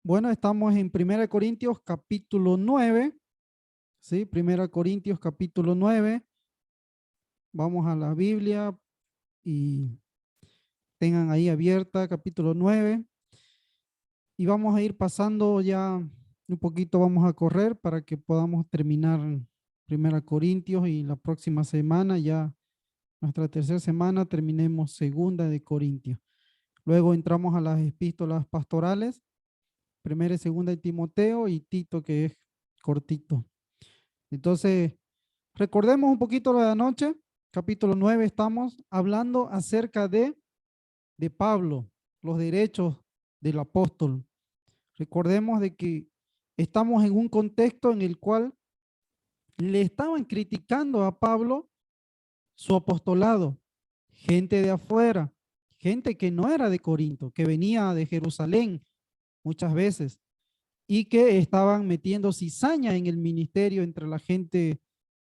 Bueno, estamos en 1 Corintios capítulo 9, ¿sí? 1 Corintios capítulo 9. Vamos a la Biblia y tengan ahí abierta capítulo 9. Y vamos a ir pasando ya un poquito, vamos a correr para que podamos terminar 1 Corintios y la próxima semana, ya nuestra tercera semana, terminemos 2 Corintios. Luego entramos a las epístolas pastorales, 1 y 2 de Timoteo y Tito, que es cortito. Entonces, recordemos un poquito lo de anoche, capítulo 9, estamos hablando acerca de Pablo, los derechos del apóstol. Recordemos de que estamos en un contexto en el cual le estaban criticando a Pablo su apostolado, gente de afuera, gente que no era de Corinto, que venía de Jerusalén muchas veces y que estaban metiendo cizaña en el ministerio entre la gente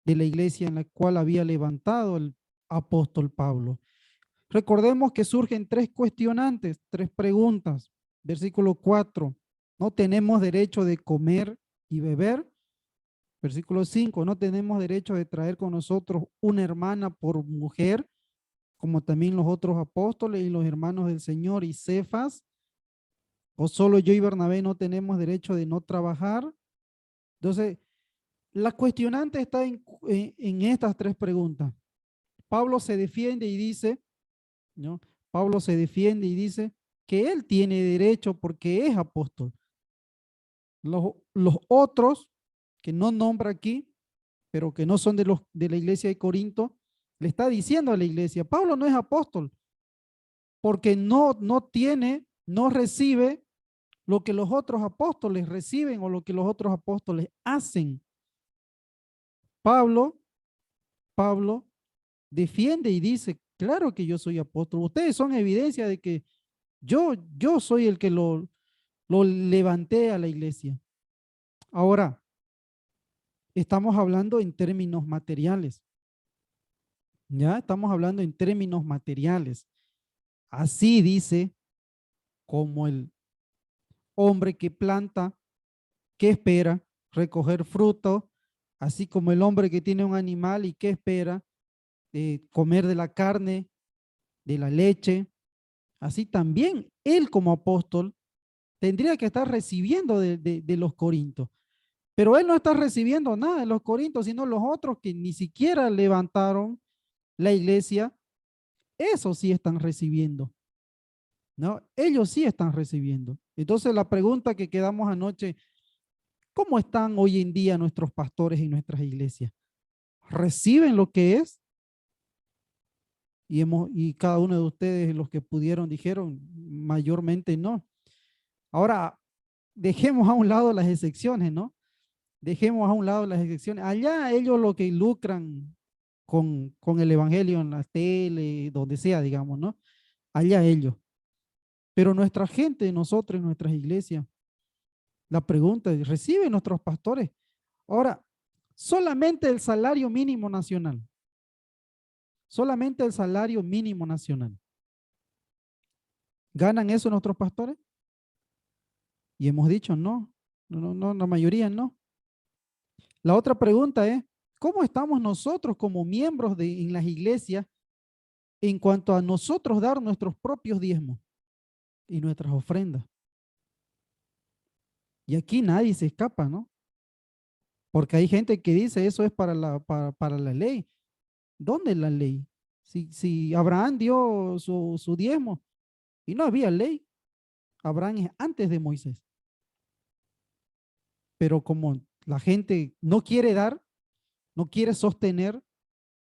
de la iglesia en la cual había levantado el apóstol Pablo. Recordemos que surgen tres cuestionantes, tres preguntas. Versículo 4, no tenemos derecho de comer y beber. Versículo 5, no tenemos derecho de traer con nosotros una hermana por mujer, como también los otros apóstoles y los hermanos del Señor y Cefas. O solo yo y Bernabé no tenemos derecho de no trabajar. Entonces, la cuestionante está en estas tres preguntas. Pablo se defiende y dice, ¿no? Pablo se defiende y dice que él tiene derecho porque es apóstol. Los otros, que no nombra aquí, pero que no son de la iglesia de Corinto, le está diciendo a la iglesia, Pablo no es apóstol porque no tiene, no recibe lo que los otros apóstoles reciben o lo que los otros apóstoles hacen. Pablo, Pablo defiende y dice, claro que yo soy apóstol. Ustedes son evidencia de que yo soy el que lo levanté a la iglesia. Ahora, estamos hablando en términos materiales. Ya estamos hablando en términos materiales. Así dice como el hombre que planta, que espera recoger fruto, así como el hombre que tiene un animal y que espera comer de la carne, de la leche. Así también él como apóstol tendría que estar recibiendo de los corintios. Pero él no está recibiendo nada de los corintios, sino los otros que ni siquiera levantaron la iglesia, esos sí están recibiendo, ¿no? Ellos sí están recibiendo. Entonces la pregunta que quedamos anoche, ¿cómo están hoy en día nuestros pastores en nuestras iglesias? ¿Reciben lo que es? Y cada uno de ustedes, los que pudieron, dijeron, mayormente no. Ahora, dejemos a un lado las excepciones, ¿no? Dejemos a un lado las excepciones. Allá ellos lo que lucran con el evangelio en la tele, donde sea, digamos, ¿no? Allá ellos. Pero nuestra gente, nosotros en nuestras iglesias, la pregunta es, ¿reciben nuestros pastores? Ahora, solamente el salario mínimo nacional. Solamente el salario mínimo nacional. ¿Ganan eso nuestros pastores? Y hemos dicho no, la mayoría no. La otra pregunta es, ¿cómo estamos nosotros como miembros en las iglesias en cuanto a nosotros dar nuestros propios diezmos y nuestras ofrendas? Y aquí nadie se escapa, ¿no? Porque hay gente que dice eso es para la ley. ¿Dónde es la ley? Si Abraham dio su diezmo y no había ley, Abraham es antes de Moisés. Pero como la gente no quiere dar, no quiere sostener,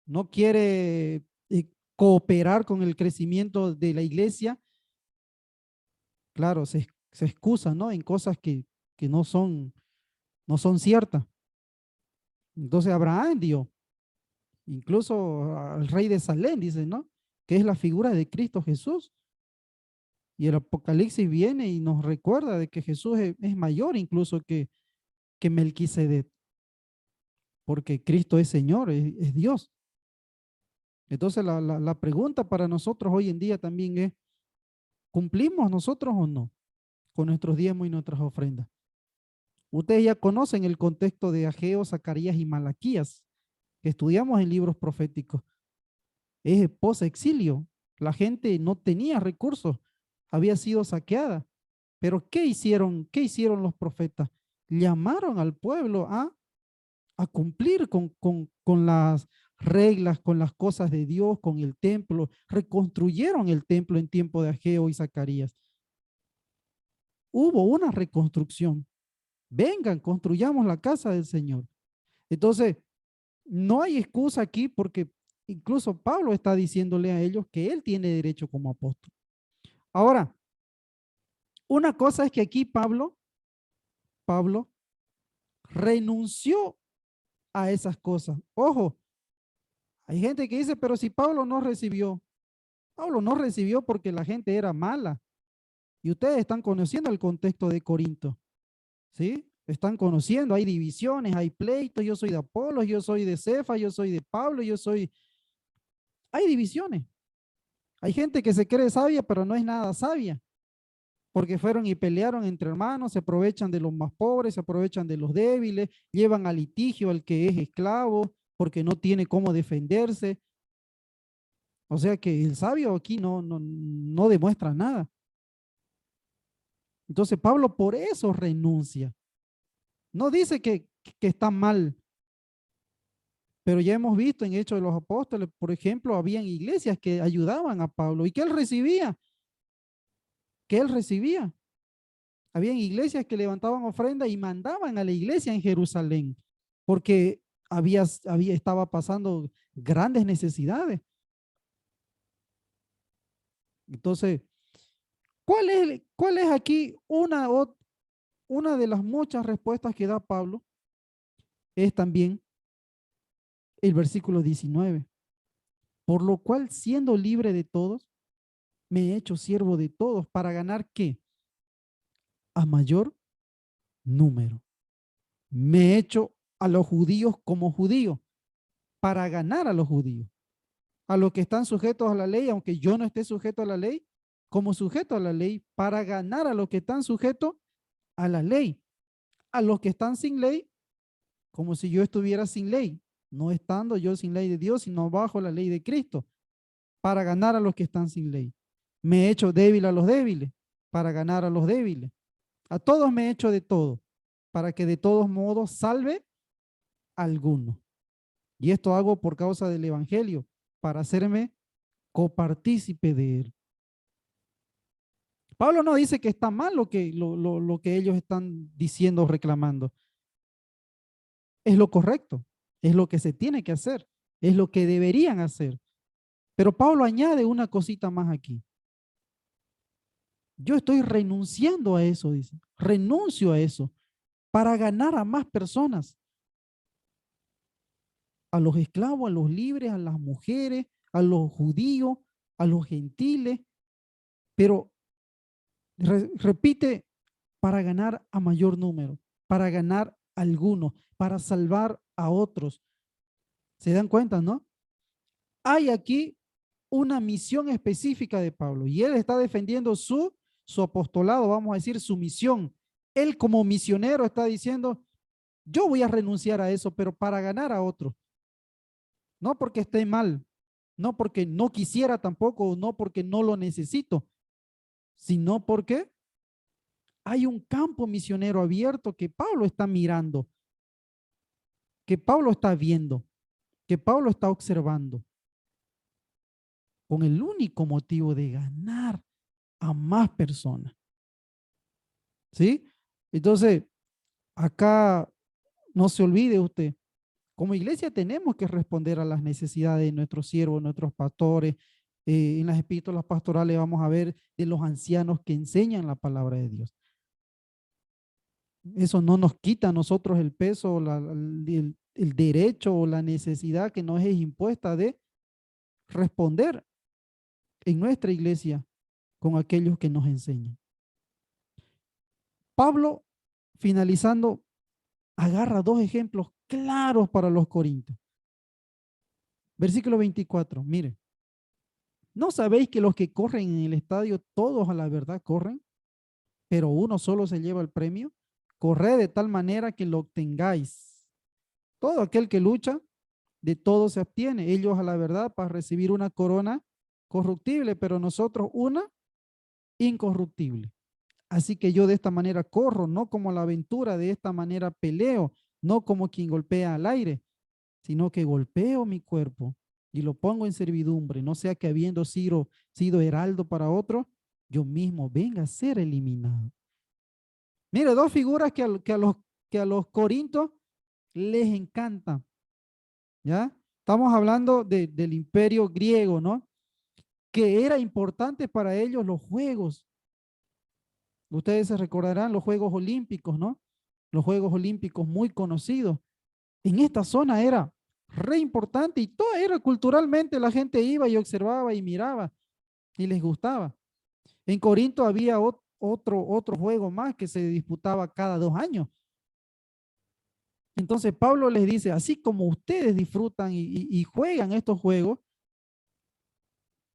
no quiere cooperar con el crecimiento de la iglesia, claro, se excusa, ¿no? En cosas que no son ciertas. Entonces Abraham dio, incluso al rey de Salem, dice, ¿no? Que es la figura de Cristo Jesús. Y el Apocalipsis viene y nos recuerda de que Jesús es mayor incluso que Melquisedec, porque Cristo es Señor, es Dios. Entonces la pregunta para nosotros hoy en día también es, ¿cumplimos nosotros o no? con nuestros diezmos y nuestras ofrendas. Ustedes ya conocen el contexto de Ageo, Zacarías y Malaquías, que estudiamos en libros proféticos. Es post-exilio. La gente no tenía recursos, había sido saqueada. Pero ¿qué hicieron? ¿Qué hicieron los profetas? Llamaron al pueblo a cumplir con las reglas, con las cosas de Dios, con el templo. Reconstruyeron el templo en tiempo de Ageo y Zacarías. Hubo una reconstrucción. Vengan, construyamos la casa del Señor. Entonces, no hay excusa aquí porque incluso Pablo está diciéndole a ellos que él tiene derecho como apóstol. Ahora, una cosa es que aquí Pablo renunció a esas cosas. Ojo, hay gente que dice, pero si Pablo no recibió porque la gente era mala. Y ustedes están conociendo el contexto de Corinto, ¿sí? Están conociendo, hay divisiones, hay pleitos, yo soy de Apolos, yo soy de Cefa, yo soy de Pablo, hay divisiones. Hay gente que se cree sabia, pero no es nada sabia, porque fueron y pelearon entre hermanos, se aprovechan de los más pobres, se aprovechan de los débiles, llevan a litigio al que es esclavo, porque no tiene cómo defenderse. O sea que el sabio aquí no demuestra nada. Entonces Pablo por eso renuncia. No dice que está mal, pero ya hemos visto en Hechos de los Apóstoles, por ejemplo, habían iglesias que ayudaban a Pablo y que él recibía, que él recibía. Habían iglesias que levantaban ofrenda y mandaban a la iglesia en Jerusalén, porque estaba pasando grandes necesidades. Entonces, ¿cuál es aquí una de las muchas respuestas que da Pablo? Es también el versículo 19. Por lo cual, siendo libre de todos, me he hecho siervo de todos para ganar ¿qué? A mayor número. Me he hecho a los judíos como judío para ganar a los judíos. A los que están sujetos a la ley, aunque yo no esté sujeto a la ley, como sujeto a la ley, para ganar a los que están sujetos a la ley. A los que están sin ley, como si yo estuviera sin ley, no estando yo sin ley de Dios, sino bajo la ley de Cristo, para ganar a los que están sin ley. Me he hecho débil a los débiles, para ganar a los débiles. A todos me he hecho de todo, para que de todos modos salve a alguno. Y esto hago por causa del Evangelio, para hacerme copartícipe de él. Pablo no dice que está mal lo que ellos están diciendo, reclamando. Es lo correcto, es lo que se tiene que hacer, es lo que deberían hacer. Pero Pablo añade una cosita más aquí. Yo estoy renunciando a eso, dice. Renuncio a eso para ganar a más personas. A los esclavos, a los libres, a las mujeres, a los judíos, a los gentiles. Pero repite, para ganar a mayor número, para ganar a algunos, para salvar a otros. ¿Se dan cuenta, no? Hay aquí una misión específica de Pablo y él está defendiendo su apostolado, vamos a decir, su misión. Él como misionero está diciendo, yo voy a renunciar a eso, pero para ganar a otros. No porque esté mal, no porque no quisiera tampoco, no porque no lo necesito, sino porque hay un campo misionero abierto que Pablo está mirando, que Pablo está viendo, que Pablo está observando, con el único motivo de ganar a más personas. ¿Sí? Entonces, acá no se olvide usted, como iglesia tenemos que responder a las necesidades de nuestros siervos, nuestros pastores. En las epístolas pastorales vamos a ver de los ancianos que enseñan la palabra de Dios. Eso no nos quita a nosotros el peso, el derecho o la necesidad que nos es impuesta de responder en nuestra iglesia con aquellos que nos enseñan. Pablo, finalizando, agarra dos ejemplos claros para los corintios. Versículo 24, mire. ¿No sabéis que los que corren en el estadio, todos a la verdad corren? pero uno solo se lleva el premio. Corred de tal manera que lo obtengáis. Todo aquel que lucha, de todo se abstiene. Ellos a la verdad para recibir una corona corruptible, pero nosotros una incorruptible. Así que yo de esta manera corro, no como la aventura, de esta manera peleo, no como quien golpea al aire, sino que golpeo mi cuerpo y lo pongo en servidumbre, no sea que habiendo sido heraldo para otro, yo mismo venga a ser eliminado. Mire, dos figuras que a los corintios les encantan, ¿ya? Estamos hablando del imperio griego, ¿no? Que era importante para ellos los juegos. Ustedes se recordarán los Juegos Olímpicos, ¿no? Los Juegos Olímpicos muy conocidos. En esta zona era re importante y todo era culturalmente, la gente iba y observaba y miraba y les gustaba. En Corinto había otro juego más que se disputaba cada 2 años. Entonces Pablo les dice, así como ustedes disfrutan y juegan estos juegos,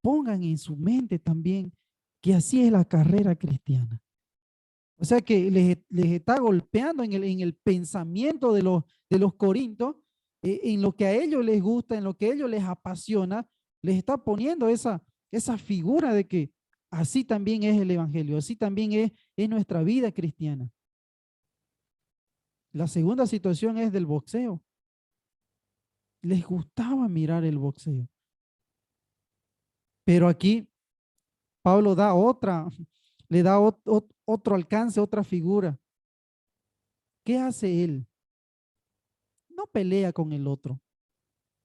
pongan en su mente también que así es la carrera cristiana. O sea que les está golpeando en el pensamiento de los corintios, en lo que a ellos les gusta, en lo que a ellos les apasiona, les está poniendo esa figura de que así también es el evangelio, así también es nuestra vida cristiana. La segunda situación es del boxeo. Les gustaba mirar el boxeo. Pero aquí Pablo da le da otro alcance, otra figura. ¿Qué hace él? No pelea con el otro,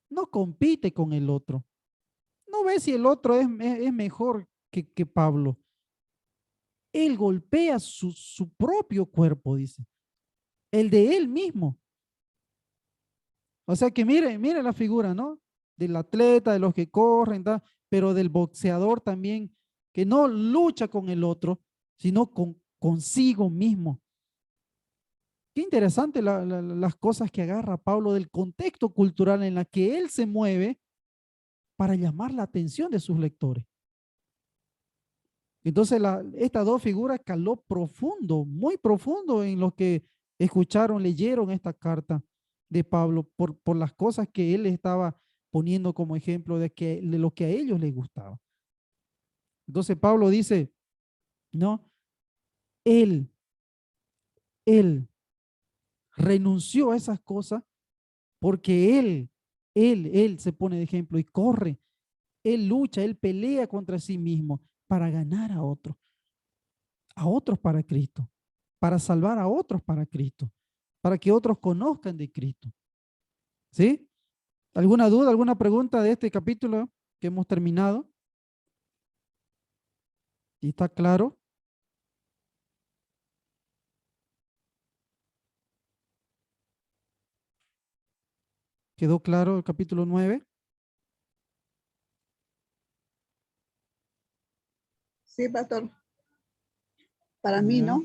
no compite con el otro, no ve si el otro es mejor que Pablo. Él golpea su propio cuerpo, dice, el de él mismo. O sea que mire la figura, ¿no? Del atleta, de los que corren, pero del boxeador también, que no lucha con el otro, sino consigo mismo. Qué interesante las cosas que agarra Pablo del contexto cultural en la que él se mueve para llamar la atención de sus lectores. Entonces, estas dos figuras caló profundo, muy profundo en lo que escucharon, leyeron esta carta de Pablo por las cosas que él estaba poniendo como ejemplo de lo que a ellos les gustaba. Entonces, Pablo dice, no, él, él renunció a esas cosas porque él se pone de ejemplo y corre, él lucha, él pelea contra sí mismo para ganar a otros para Cristo, para salvar a otros para Cristo, para que otros conozcan de Cristo. ¿Sí? ¿Alguna duda, alguna pregunta de este capítulo que hemos terminado? ¿Y está claro? ¿Quedó claro el capítulo 9? Sí, pastor. Para mí, Ya, ¿no?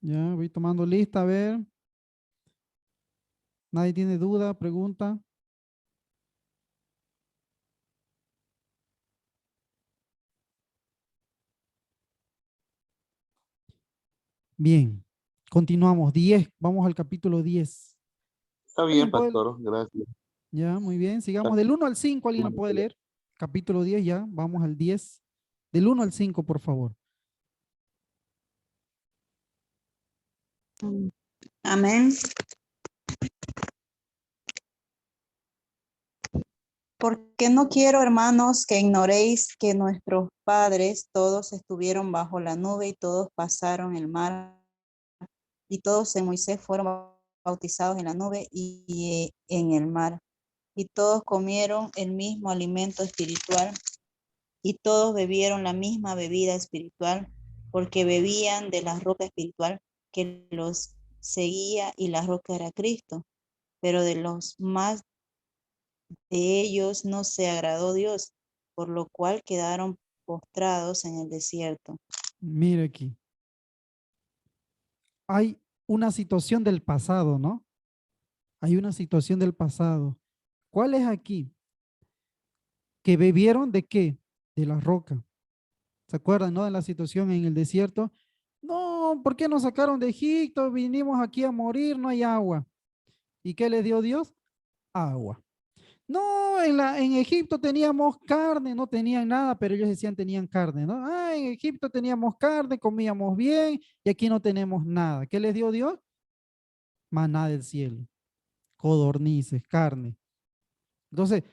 ya, voy tomando lista, a ver. ¿Nadie tiene duda, pregunta? Bien, continuamos. 10, vamos al capítulo 10. Está bien, ¿Alguien puede? pastor, gracias. Ya, muy bien. Sigamos del 1 al 5. ¿Alguien lo puede leer? Capítulo 10 ya. Vamos al 10. Del 1 al 5, por favor. Amén. Porque no quiero, hermanos, que ignoréis que nuestros padres todos estuvieron bajo la nube y todos pasaron el mar y todos en Moisés fueron bautizados en la nube y en el mar. Y todos comieron el mismo alimento espiritual y todos bebieron la misma bebida espiritual, porque bebían de la roca espiritual que los seguía y la roca era Cristo. Pero de los más de ellos no se agradó Dios, por lo cual quedaron postrados en el desierto. Mire aquí. Hay una situación del pasado, ¿no? Hay una situación del pasado. ¿Cuál es aquí? ¿Que bebieron de qué? De la roca. ¿Se acuerdan, no? De la situación en el desierto. No, ¿por qué nos sacaron de Egipto? Vinimos aquí a morir, no hay agua. ¿Y qué les dio Dios? Agua. No, en Egipto teníamos carne, no tenían nada, pero ellos decían tenían carne, ¿no? Ah, en Egipto teníamos carne, comíamos bien y aquí no tenemos nada. ¿Qué les dio Dios? Maná del cielo, codornices, carne. Entonces,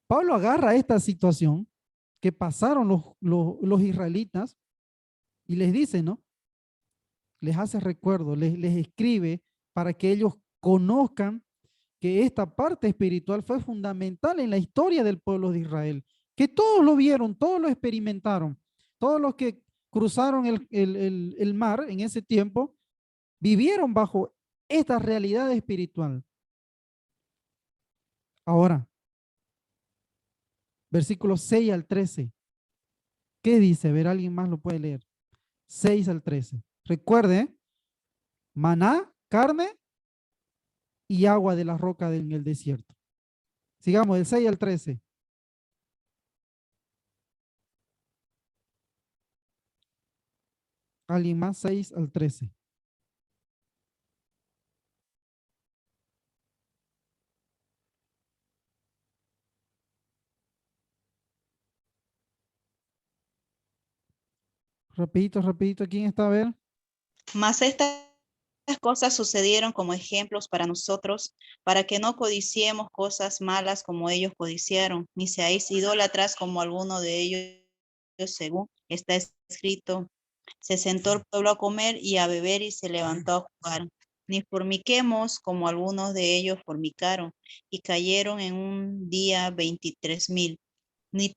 Pablo agarra esta situación que pasaron los israelitas y les dice, ¿no? Les hace recuerdo, les escribe para que ellos conozcan que esta parte espiritual fue fundamental en la historia del pueblo de Israel, que todos lo vieron, todos lo experimentaron, todos los que cruzaron el mar en ese tiempo, vivieron bajo esta realidad espiritual. Ahora, versículos 6 al 13. ¿Qué dice? A ver, alguien más lo puede leer. 6 al 13. Recuerde, maná, carne y agua de la roca en el desierto. Sigamos, del 6 al 13. Alguien más, 6 al 13. Rapidito, rapidito, ¿quién está a ver? Mas estas cosas sucedieron como ejemplos para nosotros, para que no codiciemos cosas malas como ellos codiciaron, ni seáis idólatras como alguno de ellos, según está escrito. Se sentó el pueblo a comer y a beber y se levantó a jugar. Ni forniquemos como algunos de ellos fornicaron y cayeron en un día 23,000. Ni,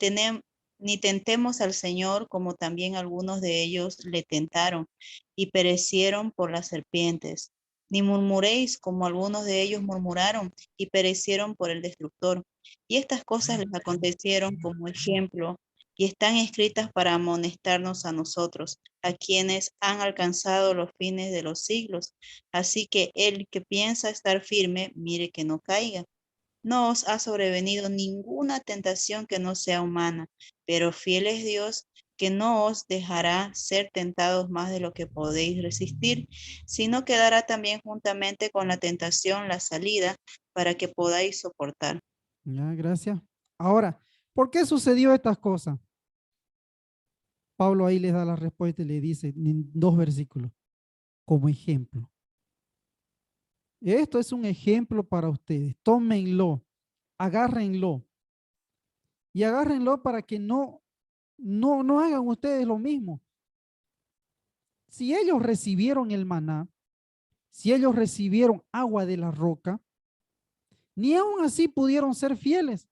ni tentemos al Señor como también algunos de ellos le tentaron y perecieron por las serpientes. Ni murmuréis como algunos de ellos murmuraron y perecieron por el destructor. Y estas cosas les acontecieron como ejemplo y están escritas para amonestarnos a nosotros, a quienes han alcanzado los fines de los siglos. Así que el que piensa estar firme, mire que no caiga. No os ha sobrevenido ninguna tentación que no sea humana, pero fiel es Dios, que no os dejará ser tentados más de lo que podéis resistir, sino que dará también juntamente con la tentación la salida para que podáis soportar. Ya, gracias. Ahora, ¿por qué sucedió estas cosas? Pablo ahí les da la respuesta y le dice en 2 versículos, como ejemplo. Esto es un ejemplo para ustedes. Tómenlo, agárrenlo y agárrenlo para que no hagan ustedes lo mismo. Si ellos recibieron el maná, si ellos recibieron agua de la roca, ni aún así pudieron ser fieles.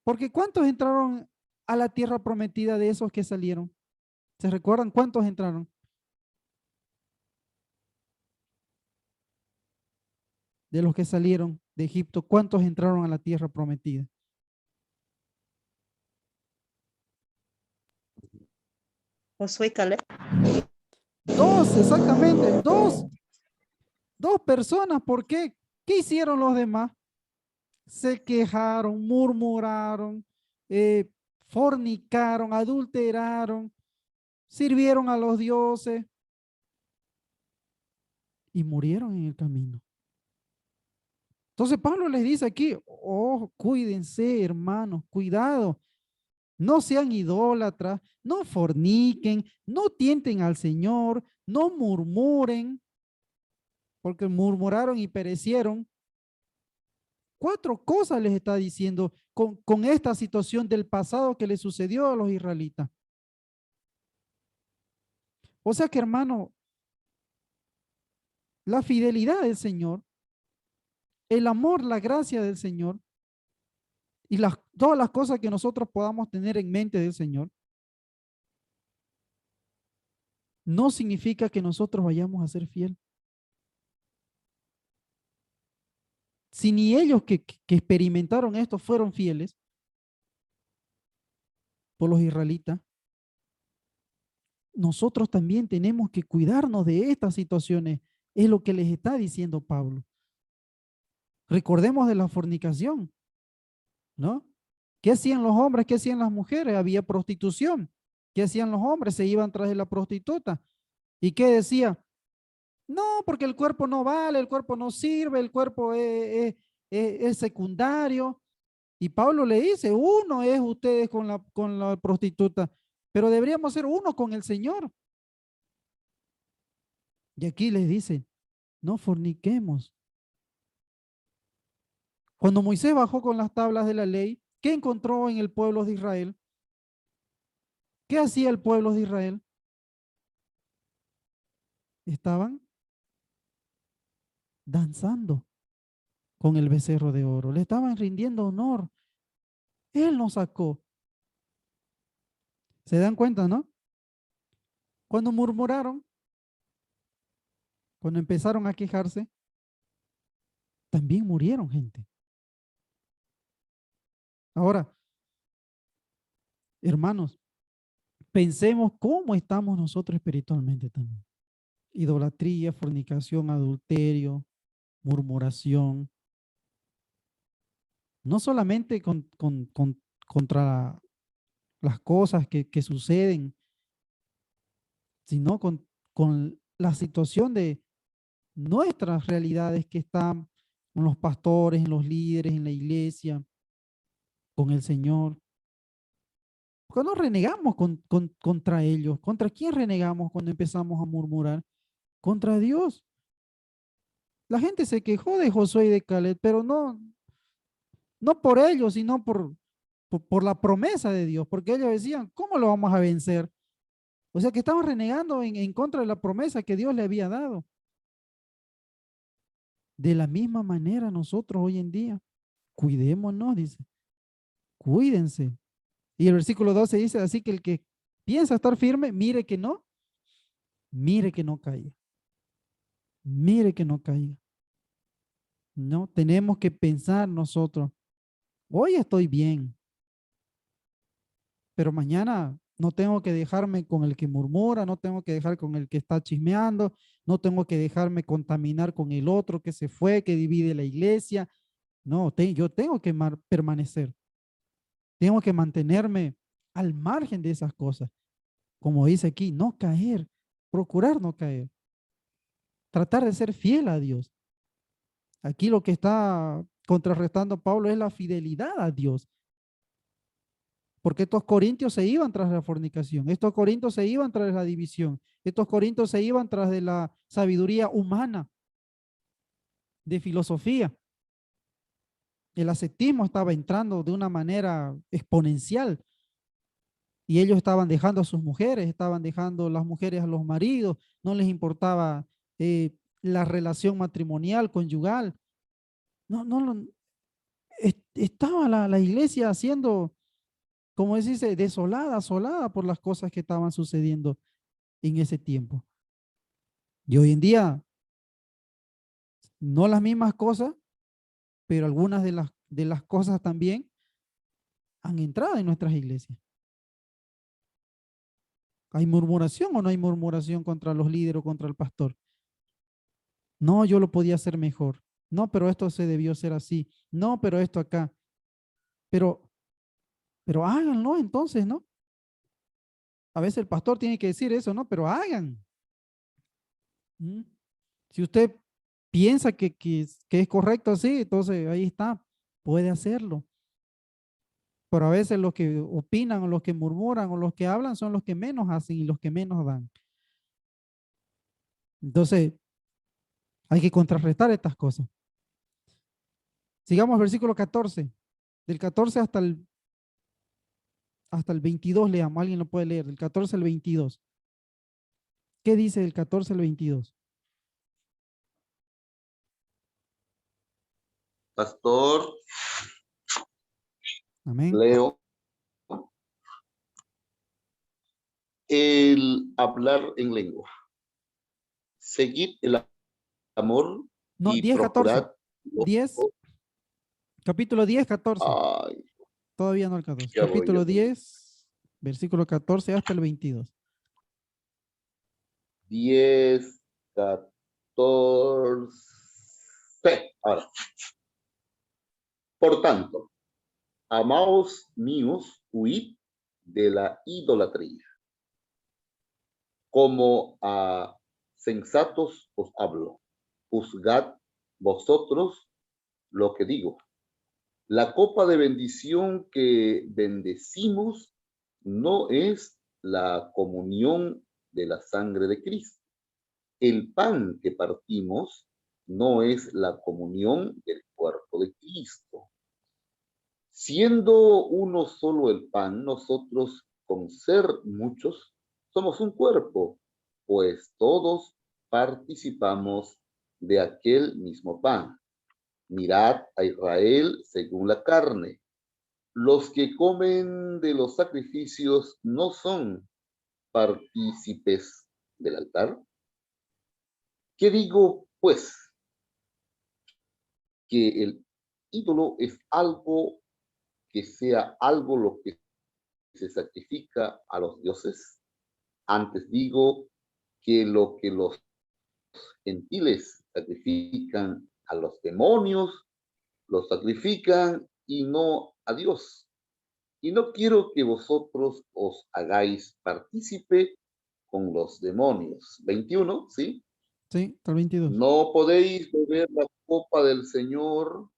Porque ¿cuántos entraron a la tierra prometida de esos que salieron? ¿Se recuerdan cuántos entraron? De los que salieron de Egipto, ¿cuántos entraron a la tierra prometida? Josué y Caleb. Dos, exactamente, dos personas. ¿Por qué? ¿Qué hicieron los demás? Se quejaron, murmuraron, fornicaron, adulteraron, sirvieron a los dioses y murieron en el camino. Entonces Pablo les dice aquí, oh, cuídense, hermanos, cuidado, no sean idólatras, no forniquen, no tienten al Señor, no murmuren, porque murmuraron y perecieron. 4 cosas les está diciendo con esta situación del pasado que le sucedió a los israelitas. O sea que, hermano, la fidelidad del Señor, el amor, la gracia del Señor y todas las cosas que nosotros podamos tener en mente del Señor, no significa que nosotros vayamos a ser fiel. Si ni ellos que experimentaron esto fueron fieles por los israelitas, nosotros también tenemos que cuidarnos de estas situaciones. Es lo que les está diciendo Pablo. Recordemos de la fornicación, ¿no? ¿Qué hacían los hombres? ¿Qué hacían las mujeres? Había prostitución. ¿Qué hacían los hombres? Se iban tras de la prostituta. ¿Y qué decía? No, porque el cuerpo no vale, el cuerpo no sirve, el cuerpo es secundario. Y Pablo le dice, uno es ustedes con la prostituta, pero deberíamos ser uno con el Señor. Y aquí les dice, no forniquemos. Cuando Moisés bajó con las tablas de la ley, ¿qué encontró en el pueblo de Israel? ¿Qué hacía el pueblo de Israel? Estaban danzando con el becerro de oro, le estaban rindiendo honor. Él nos sacó. ¿Se dan cuenta, no? Cuando murmuraron, cuando empezaron a quejarse, también murieron gente. Ahora, hermanos, pensemos cómo estamos nosotros espiritualmente también. Idolatría, fornicación, adulterio, murmuración. No solamente contra las cosas que suceden, sino con la situación de nuestras realidades que están con los pastores, en los líderes, en la iglesia, con el Señor. Cuando renegamos contra ellos, ¿contra quién renegamos cuando empezamos a murmurar? Contra Dios. La gente se quejó de Josué y de Caleb, pero no por ellos, sino por la promesa de Dios, porque ellos decían, ¿cómo lo vamos a vencer? O sea que estaban renegando en contra de la promesa que Dios le había dado. De la misma manera nosotros hoy en día, cuidémonos, dice, cuídense. Y el versículo 12 dice, así que el que piensa estar firme, mire que no caiga, mire que no caiga. No, tenemos que pensar nosotros, hoy estoy bien, pero mañana no tengo que dejarme con el que murmura, no tengo que dejar con el que está chismeando, no tengo que dejarme contaminar con el otro que se fue, que divide la iglesia. No, yo tengo que permanecer, tengo que mantenerme al margen de esas cosas. Como dice aquí, no caer, procurar no caer, tratar de ser fiel a Dios. Aquí lo que está contrarrestando Pablo es la fidelidad a Dios. Porque estos corintios se iban tras la fornicación, estos corintios se iban tras la división, estos corintios se iban tras de la sabiduría humana, de filosofía. El ascetismo estaba entrando de una manera exponencial y ellos estaban dejando a sus mujeres, estaban dejando las mujeres a los maridos, no les importaba la relación matrimonial, conyugal. No, estaba la iglesia haciendo, como se dice, desolada, asolada por las cosas que estaban sucediendo en ese tiempo. Y hoy en día, no las mismas cosas, pero algunas de las cosas también han entrado en nuestras iglesias. ¿Hay murmuración o no hay murmuración contra los líderes o contra el pastor? No, yo lo podía hacer mejor. No, pero esto se debió hacer así. No, pero esto acá. Pero, pero háganlo entonces, ¿no? A veces el pastor tiene que decir eso, ¿no? Pero hagan. ¿Mm? Si usted piensa que es correcto así, entonces ahí está, puede hacerlo. Pero a veces los que opinan o los que murmuran o los que hablan son los que menos hacen y los que menos dan. Entonces, hay que contrarrestar estas cosas. Sigamos versículo 14. Del 14 hasta el 22 leamos. Alguien lo puede leer. Del 14 al 22. ¿Qué dice del 14 al 22? Pastor, Amén. leo. El hablar en lengua. Seguid el amor No, y 10, 14. procurad. 10, capítulo 10, 14. Ay, Todavía no el 14. ya voy, Capítulo ya voy. 10, versículo 14 hasta el 22. 10, 14. Ahora, por tanto, amados míos, huid de la idolatría. como a sensatos os hablo. Juzgad vosotros lo que digo. La copa de bendición que bendecimos no es la comunión de la sangre de Cristo. El pan que partimos no es la comunión del cuerpo de Cristo. Siendo uno solo el pan, nosotros, con ser muchos, somos un cuerpo, pues todos participamos de aquel mismo pan. Mirad a Israel según la carne. Los que comen de los sacrificios no son partícipes del altar. ¿Qué digo, pues? Que el ídolo es algo que sea algo lo que se sacrifica a los dioses. Antes digo que lo que los gentiles sacrifican a los demonios, los sacrifican y no a Dios. Y no quiero que vosotros os hagáis partícipe con los demonios. 21, ¿sí? Sí, hasta el 22. No podéis beber la copa del Señor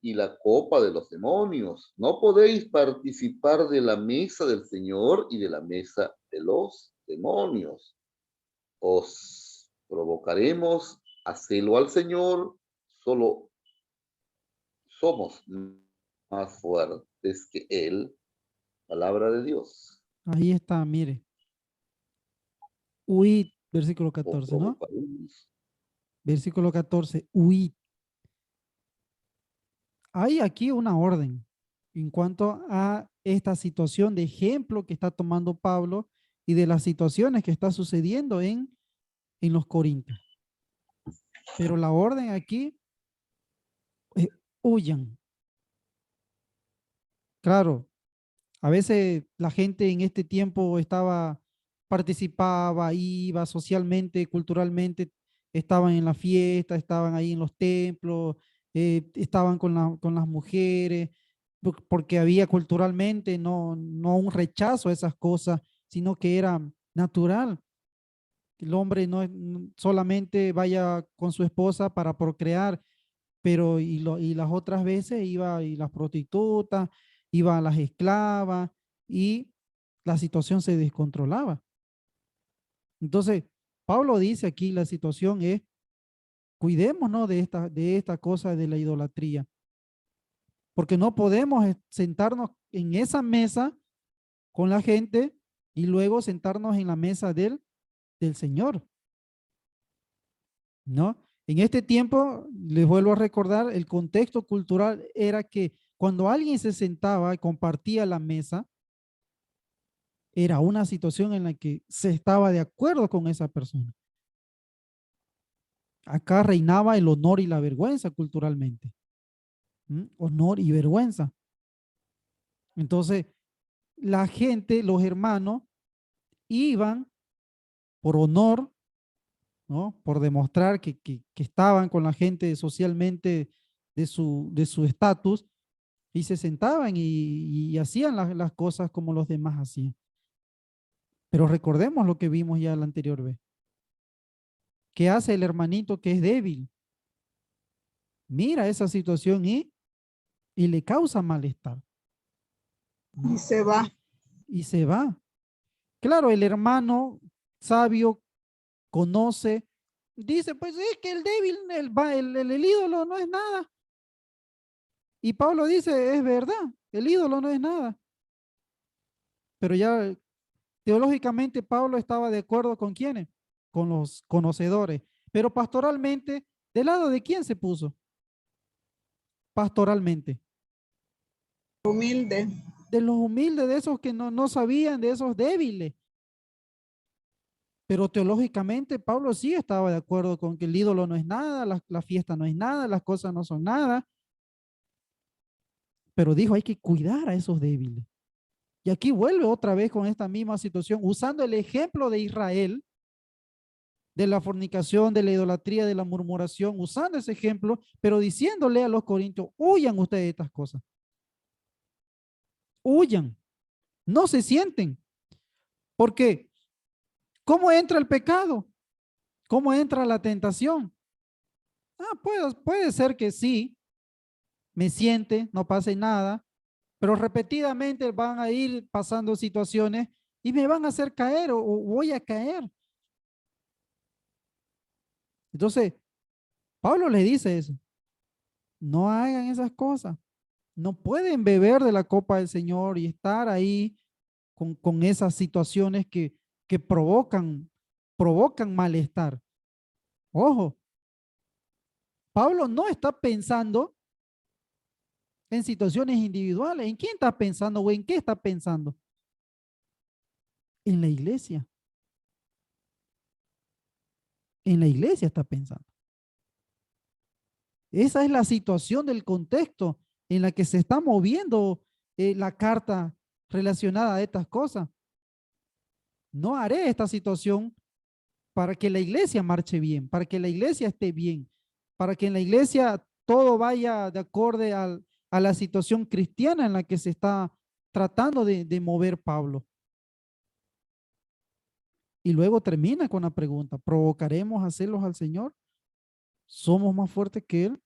y la copa de los demonios. No podéis participar de la mesa del Señor y de la mesa de los demonios. Os provocaremos a celo al Señor, solo somos más fuertes que Él. Palabra de Dios. Ahí está, mire. Huid, versículo Os 14, ¿no? provocaremos. Versículo 14, huid. Hay aquí una orden en cuanto a esta situación de ejemplo que está tomando Pablo y de las situaciones que está sucediendo en los Corintios. Pero la orden aquí, huyan. Claro, a veces la gente en este tiempo participaba, iba socialmente, culturalmente, estaban en la fiesta, estaban ahí en los templos, estaban con las mujeres, porque había culturalmente no un rechazo a esas cosas, sino que era natural. El hombre no solamente vaya con su esposa para procrear, pero y las otras veces iba y las prostitutas, iban las esclavas y la situación se descontrolaba. Entonces, Pablo dice aquí la situación es, cuidémonos de esta cosa de la idolatría, porque no podemos sentarnos en esa mesa con la gente y luego sentarnos en la mesa del Señor, ¿no? En este tiempo, les vuelvo a recordar, el contexto cultural era que cuando alguien se sentaba y compartía la mesa, era una situación en la que se estaba de acuerdo con esa persona. Acá reinaba el honor y la vergüenza culturalmente. Honor y vergüenza. Entonces, la gente, los hermanos, iban por honor, ¿no? Por demostrar que estaban con la gente socialmente de su estatus y se sentaban y hacían las cosas como los demás hacían. Pero recordemos lo que vimos ya la anterior vez. ¿Qué hace el hermanito que es débil? Mira esa situación y le causa malestar. Y se va. Y se va. Claro, el hermano sabio conoce, dice, pues es que el débil, el ídolo no es nada. Y Pablo dice, es verdad, el ídolo no es nada. Pero ya teológicamente Pablo estaba de acuerdo con quiénes, con los conocedores. Pero pastoralmente, ¿del lado de quién se puso? Pastoralmente. Humilde. De los humildes, de esos que no sabían, de esos débiles. Pero teológicamente Pablo sí estaba de acuerdo con que el ídolo no es nada, la fiesta no es nada, las cosas no son nada. Pero dijo, hay que cuidar a esos débiles. Y aquí vuelve otra vez con esta misma situación, usando el ejemplo de Israel, de la fornicación, de la idolatría, de la murmuración, usando ese ejemplo, pero diciéndole a los corintios, huyan ustedes de estas cosas. Huyan, no se sienten. ¿Por qué? ¿Cómo entra el pecado? ¿Cómo entra la tentación? Puede ser que sí, me siente, no pase nada, pero repetidamente van a ir pasando situaciones y me van a hacer caer o voy a caer. Entonces, Pablo le dice eso. No hagan esas cosas. No pueden beber de la copa del Señor y estar ahí con esas situaciones que provocan malestar. Ojo, Pablo no está pensando en situaciones individuales. ¿En quién está pensando o en qué está pensando? En la iglesia. En la iglesia está pensando. Esa es la situación del contexto en la que se está moviendo la carta relacionada a estas cosas. No haré esta situación para que la iglesia marche bien, para que la iglesia esté bien, para que en la iglesia todo vaya de acorde a la situación cristiana en la que se está tratando de mover Pablo. Y luego termina con la pregunta, ¿provocaremos a celos al Señor? ¿Somos más fuertes que Él?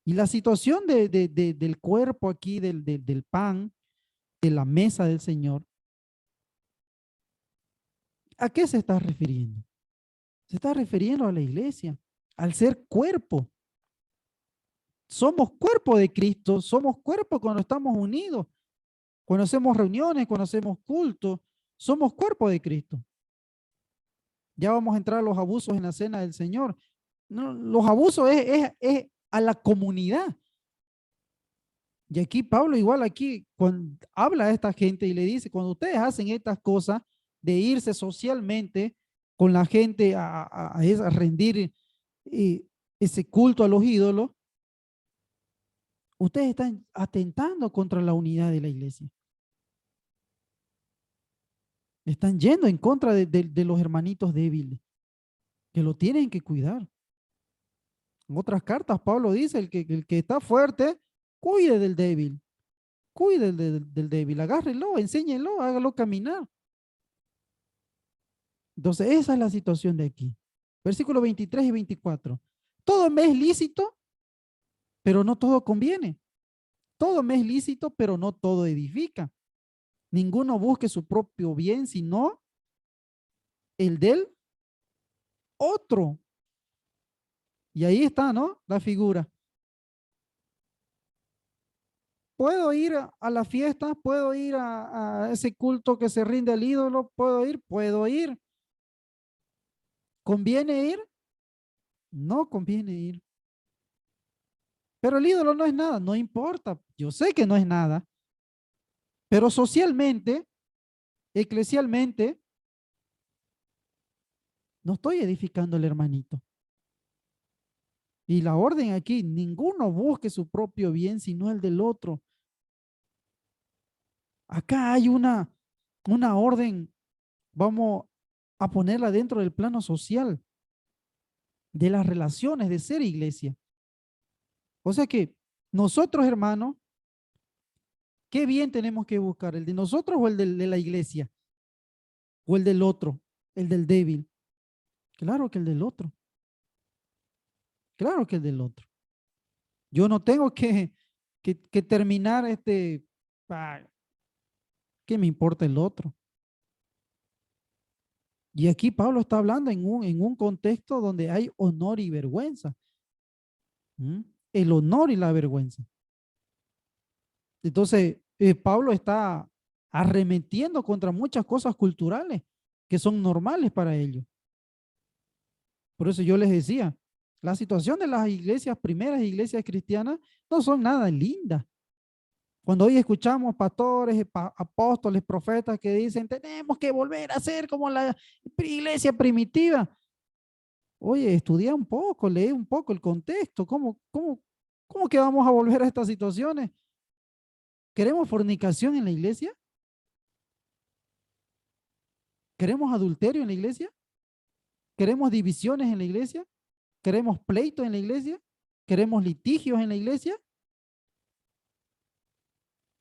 Y la situación del cuerpo aquí, del pan, de la mesa del Señor, ¿a qué se está refiriendo? Se está refiriendo a la iglesia, al ser cuerpo. Somos cuerpo de Cristo, somos cuerpo cuando estamos unidos, cuando hacemos reuniones, cuando hacemos cultos, somos cuerpo de Cristo. Ya vamos a entrar a los abusos en la cena del Señor. No, los abusos es a la comunidad. Y aquí Pablo igual aquí cuando habla a esta gente y le dice, cuando ustedes hacen estas cosas de irse socialmente con la gente a rendir ese culto a los ídolos, ustedes están atentando contra la unidad de la iglesia. Están yendo en contra de los hermanitos débiles, que lo tienen que cuidar. En otras cartas Pablo dice, el que está fuerte, cuide del débil. Cuide del débil, agárrelo, enséñelo, hágalo caminar. Entonces, esa es la situación de aquí. Versículos 23 y 24. Todo me es lícito, pero no todo conviene. Todo me es lícito, pero no todo edifica. Ninguno busque su propio bien, sino el del otro. Y ahí está, ¿no? La figura. Puedo ir a la fiesta, puedo ir a ese culto que se rinde al ídolo, puedo ir. ¿Conviene ir? No conviene ir. Pero el ídolo no es nada, no importa. Yo sé que no es nada. Pero socialmente, eclesialmente, no estoy edificando al hermanito. Y la orden aquí, ninguno busque su propio bien, sino el del otro. Acá hay una orden, vamos a ponerla dentro del plano social, de las relaciones, de ser iglesia. O sea que nosotros, hermanos, ¿qué bien tenemos que buscar? ¿El de nosotros o el de la iglesia? ¿O el del otro? ¿El del débil? Claro que el del otro. Claro que el del otro. Yo no tengo que terminar ¿qué me importa el otro? Y aquí Pablo está hablando en un contexto donde hay honor y vergüenza. ¿Mm? El honor y la vergüenza. Entonces, Pablo está arremetiendo contra muchas cosas culturales que son normales para ellos. Por eso yo les decía, la situación de las iglesias, primeras iglesias cristianas, no son nada lindas. Cuando hoy escuchamos pastores, apóstoles, profetas que dicen, tenemos que volver a ser como la iglesia primitiva. Oye, estudia un poco, lee un poco el contexto. ¿Cómo que vamos a volver a estas situaciones? ¿Queremos fornicación en la iglesia? ¿Queremos adulterio en la iglesia? ¿Queremos divisiones en la iglesia? ¿Queremos pleitos en la iglesia? ¿Queremos litigios en la iglesia?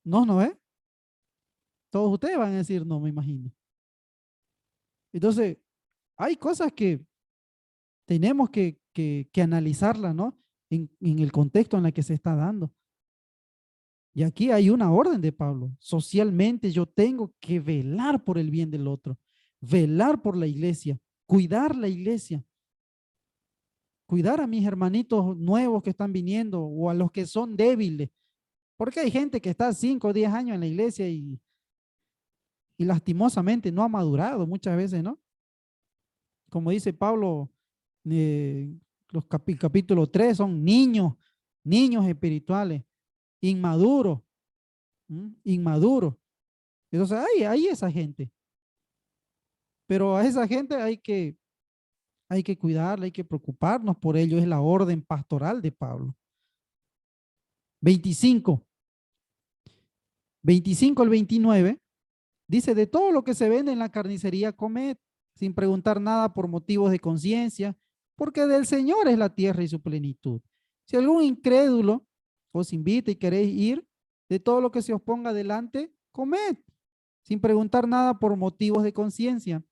No, ¿no es? Todos ustedes van a decir no, me imagino. Entonces, hay cosas que tenemos que analizarlas, ¿no? En el contexto en el que se está dando. Y aquí hay una orden de Pablo. Socialmente yo tengo que velar por el bien del otro, velar por la iglesia, cuidar la iglesia, cuidar a mis hermanitos nuevos que están viniendo o a los que son débiles. Porque hay gente que está 5 o 10 años en la iglesia y lastimosamente no ha madurado muchas veces, ¿no? Como dice Pablo, los capítulo 3 son niños, niños espirituales, inmaduros, inmaduros. Entonces hay esa gente, pero a esa gente hay que cuidarla, hay que preocuparnos por ello, es la orden pastoral de Pablo. 25, 25 al 29, dice, de todo lo que se vende en la carnicería, comed, sin preguntar nada por motivos de conciencia, porque del Señor es la tierra y su plenitud. Si algún incrédulo os invita y queréis ir, de todo lo que se os ponga delante, comed, sin preguntar nada por motivos de conciencia.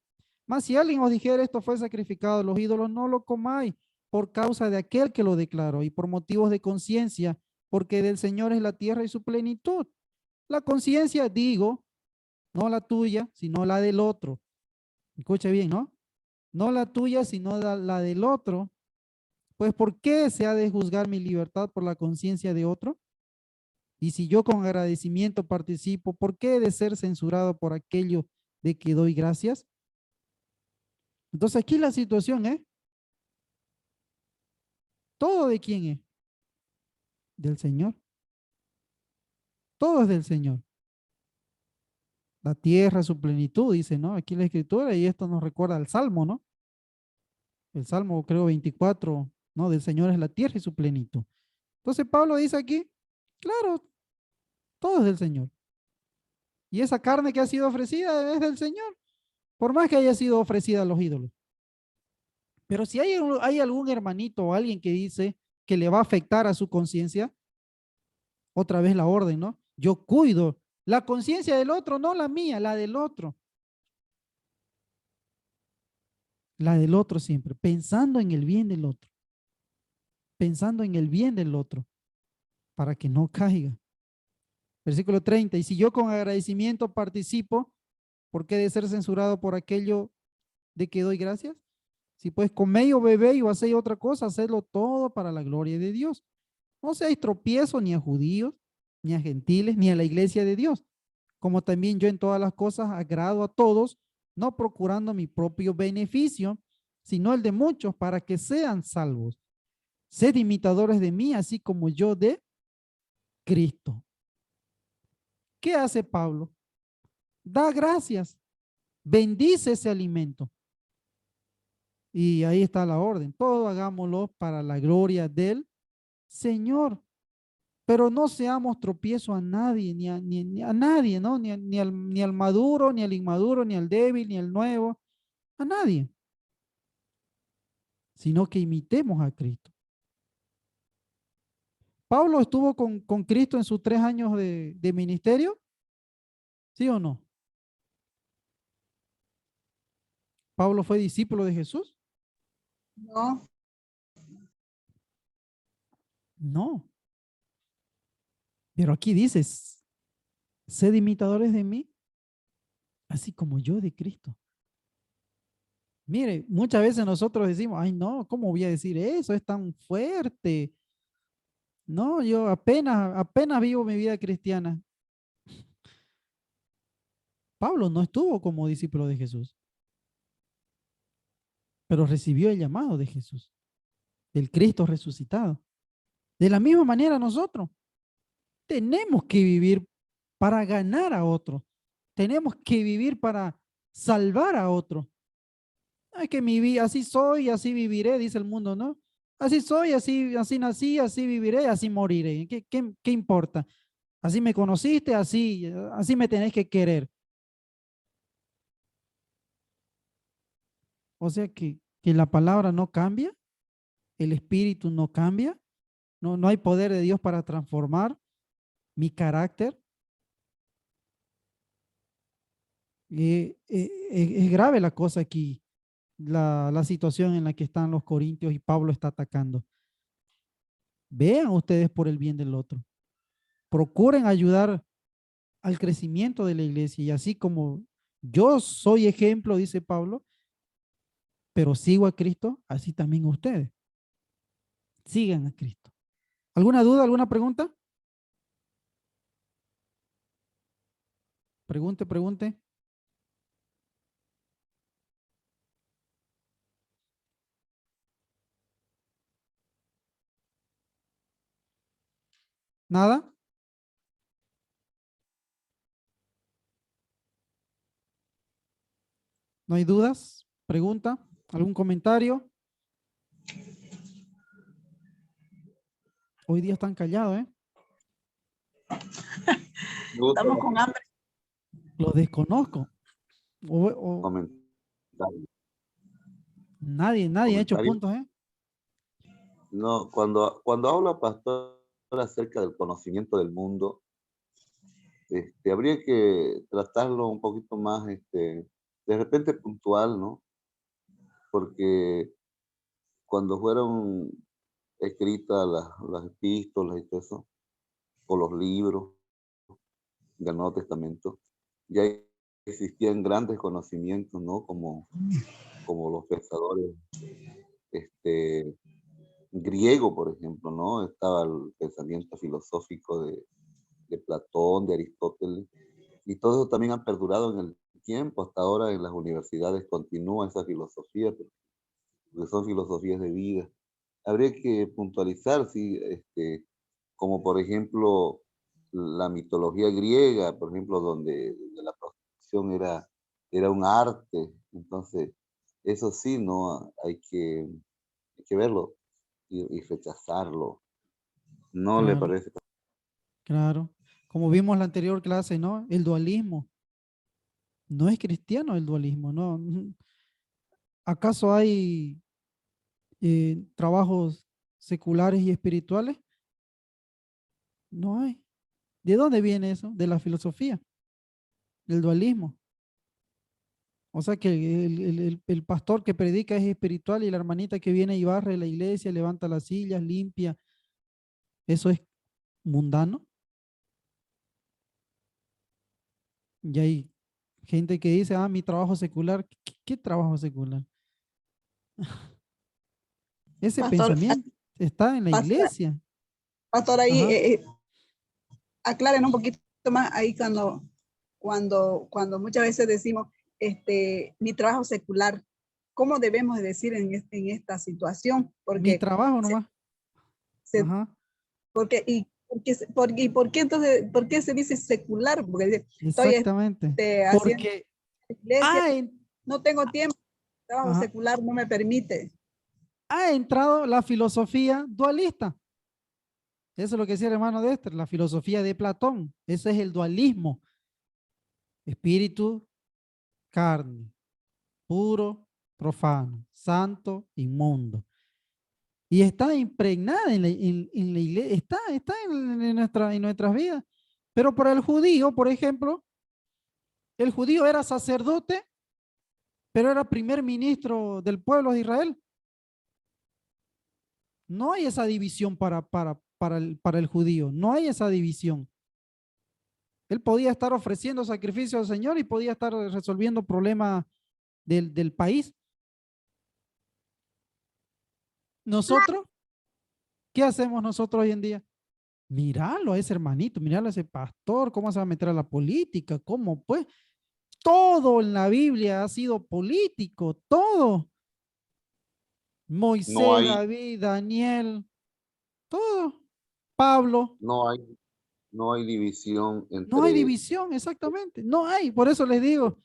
Mas si alguien os dijera esto fue sacrificado a los ídolos, no lo comáis por causa de aquel que lo declaró y por motivos de conciencia, porque del Señor es la tierra y su plenitud. La conciencia, digo, no la tuya, sino la del otro. Escucha bien, ¿no? No la tuya, sino la del otro. Pues ¿por qué se ha de juzgar mi libertad por la conciencia de otro? Y si yo con agradecimiento participo, ¿por qué he de ser censurado por aquello de que doy gracias? Entonces aquí la situación es, ¿todo de quién es? Del Señor. Todo es del Señor. La tierra, su plenitud, dice, ¿no? Aquí la escritura, y esto nos recuerda al Salmo, ¿no? El Salmo, creo, 24, ¿no? Del Señor es la tierra y su plenitud. Entonces Pablo dice aquí, claro, todo es del Señor. Y esa carne que ha sido ofrecida es del Señor, por más que haya sido ofrecida a los ídolos. Pero si hay algún hermanito o alguien que dice que le va a afectar a su conciencia, otra vez la orden, ¿no? Yo cuido la conciencia del otro, no la mía, la del otro. La del otro siempre, pensando en el bien del otro, pensando en el bien del otro, para que no caiga. Versículo 30, y si yo con agradecimiento participo, ¿por qué de ser censurado por aquello de que doy gracias? Si pues coméis o bebéis o hacéis otra cosa, hacedlo todo para la gloria de Dios. No seáis tropiezo ni a judíos, ni a gentiles, ni a la iglesia de Dios, como también yo en todas las cosas agrado a todos, no procurando mi propio beneficio, sino el de muchos, para que sean salvos. Sed imitadores de mí, así como yo de Cristo. ¿Qué hace Pablo? Da gracias, bendice ese alimento. Y ahí está la orden. Todo hagámoslo para la gloria del Señor. Pero no seamos tropiezo a nadie, ni a nadie, ¿no? Ni al maduro, ni al inmaduro, ni al débil, ni al nuevo, a nadie. Sino que imitemos a Cristo. ¿Pablo estuvo con Cristo en sus 3 años de ministerio? ¿Sí o no? ¿Pablo fue discípulo de Jesús? No, No. Pero aquí dices, sed imitadores de mí, así como yo de Cristo. Mire, muchas veces nosotros decimos, ay no, ¿cómo voy a decir eso? Es tan fuerte. No, yo apenas vivo mi vida cristiana. Pablo no estuvo como discípulo de Jesús, pero recibió el llamado de Jesús, del Cristo resucitado. De la misma manera nosotros tenemos que vivir para ganar a otro. Tenemos que vivir para salvar a otro. No es que mi vida, así soy, así viviré, dice el mundo, ¿no? Así soy, así nací, así viviré, así moriré. ¿Qué importa? Así me conociste, así me tenés que querer. O sea que la palabra no cambia, el espíritu no cambia, no hay poder de Dios para transformar mi carácter. Es grave la cosa aquí, la situación en la que están los corintios y Pablo está atacando. Vean ustedes por el bien del otro. Procuren ayudar al crecimiento de la iglesia y así como yo soy ejemplo, dice Pablo, pero sigo a Cristo, así también ustedes. Sigan a Cristo. ¿Alguna duda, alguna pregunta? Pregunte, pregunte. ¿Nada? ¿No hay dudas? ¿Pregunta? ¿Algún comentario? Hoy día están callados, ¿eh? Me gusta Estamos con hambre. Los desconozco. O comentario. nadie ha hecho Comentario. puntos, ¿eh? No, cuando habla pastor acerca del conocimiento del mundo, habría que tratarlo un poquito más, de repente puntual, ¿no? Porque cuando fueron escritas las epístolas y todo eso, o los libros del Nuevo Testamento, ya existían grandes conocimientos, ¿no? Como los pensadores griego, por ejemplo, ¿no? Estaba el pensamiento filosófico de Platón, de Aristóteles, y todo eso también ha perdurado en el tiempo. Hasta ahora en las universidades continúa esa filosofía, porque son filosofías de vida. Habría que puntualizar, sí, como por ejemplo la mitología griega, por ejemplo, donde la prostitución era un arte. Entonces, eso sí, ¿no? Hay que verlo y rechazarlo. ¿No le Claro, parece? claro. Como vimos en la anterior clase, ¿no? El dualismo. No es cristiano el dualismo, ¿no? ¿Acaso hay trabajos seculares y espirituales? No hay. ¿De dónde viene eso? De la filosofía, del dualismo. O sea que el pastor que predica es espiritual y la hermanita que viene y barre la iglesia, levanta las sillas, limpia, eso es mundano. Y hay gente que dice, ah, mi trabajo secular. ¿Qué trabajo secular? Ese Pastor, pensamiento está en la pastor, iglesia. pastor, ahí Ajá. aclaren un poquito más ahí cuando muchas veces decimos mi trabajo secular. ¿Cómo debemos de decir en esta situación? Mi trabajo Se- nomás. se- Ajá. porque ¿por qué entonces, por qué se dice secular? Porque estoy Exactamente. haciendo Porque iglesia, ha, en- no tengo tiempo, el trabajo ajá, secular no me permite. ha entrado la filosofía dualista. Eso es lo que decía el hermano Dexter, la filosofía de Platón. Ese es el dualismo. Espíritu, carne, puro, profano, santo, inmundo. Y está impregnada en la iglesia, está en nuestras vidas. Pero para el judío, por ejemplo, el judío era sacerdote, pero era primer ministro del pueblo de Israel. No hay esa división para el judío, no hay esa división. Él podía estar ofreciendo sacrificio al Señor y podía estar resolviendo problemas del país. Nosotros, ¿qué hacemos nosotros hoy en día? Míralo a ese hermanito, míralo a ese pastor, cómo se va a meter a la política, cómo pues. Todo en la Biblia ha sido político, todo. No Moisés, hay, David, Daniel, todo. Pablo, no hay, no hay división no hay entre. división, exactamente, no hay. Por eso les digo,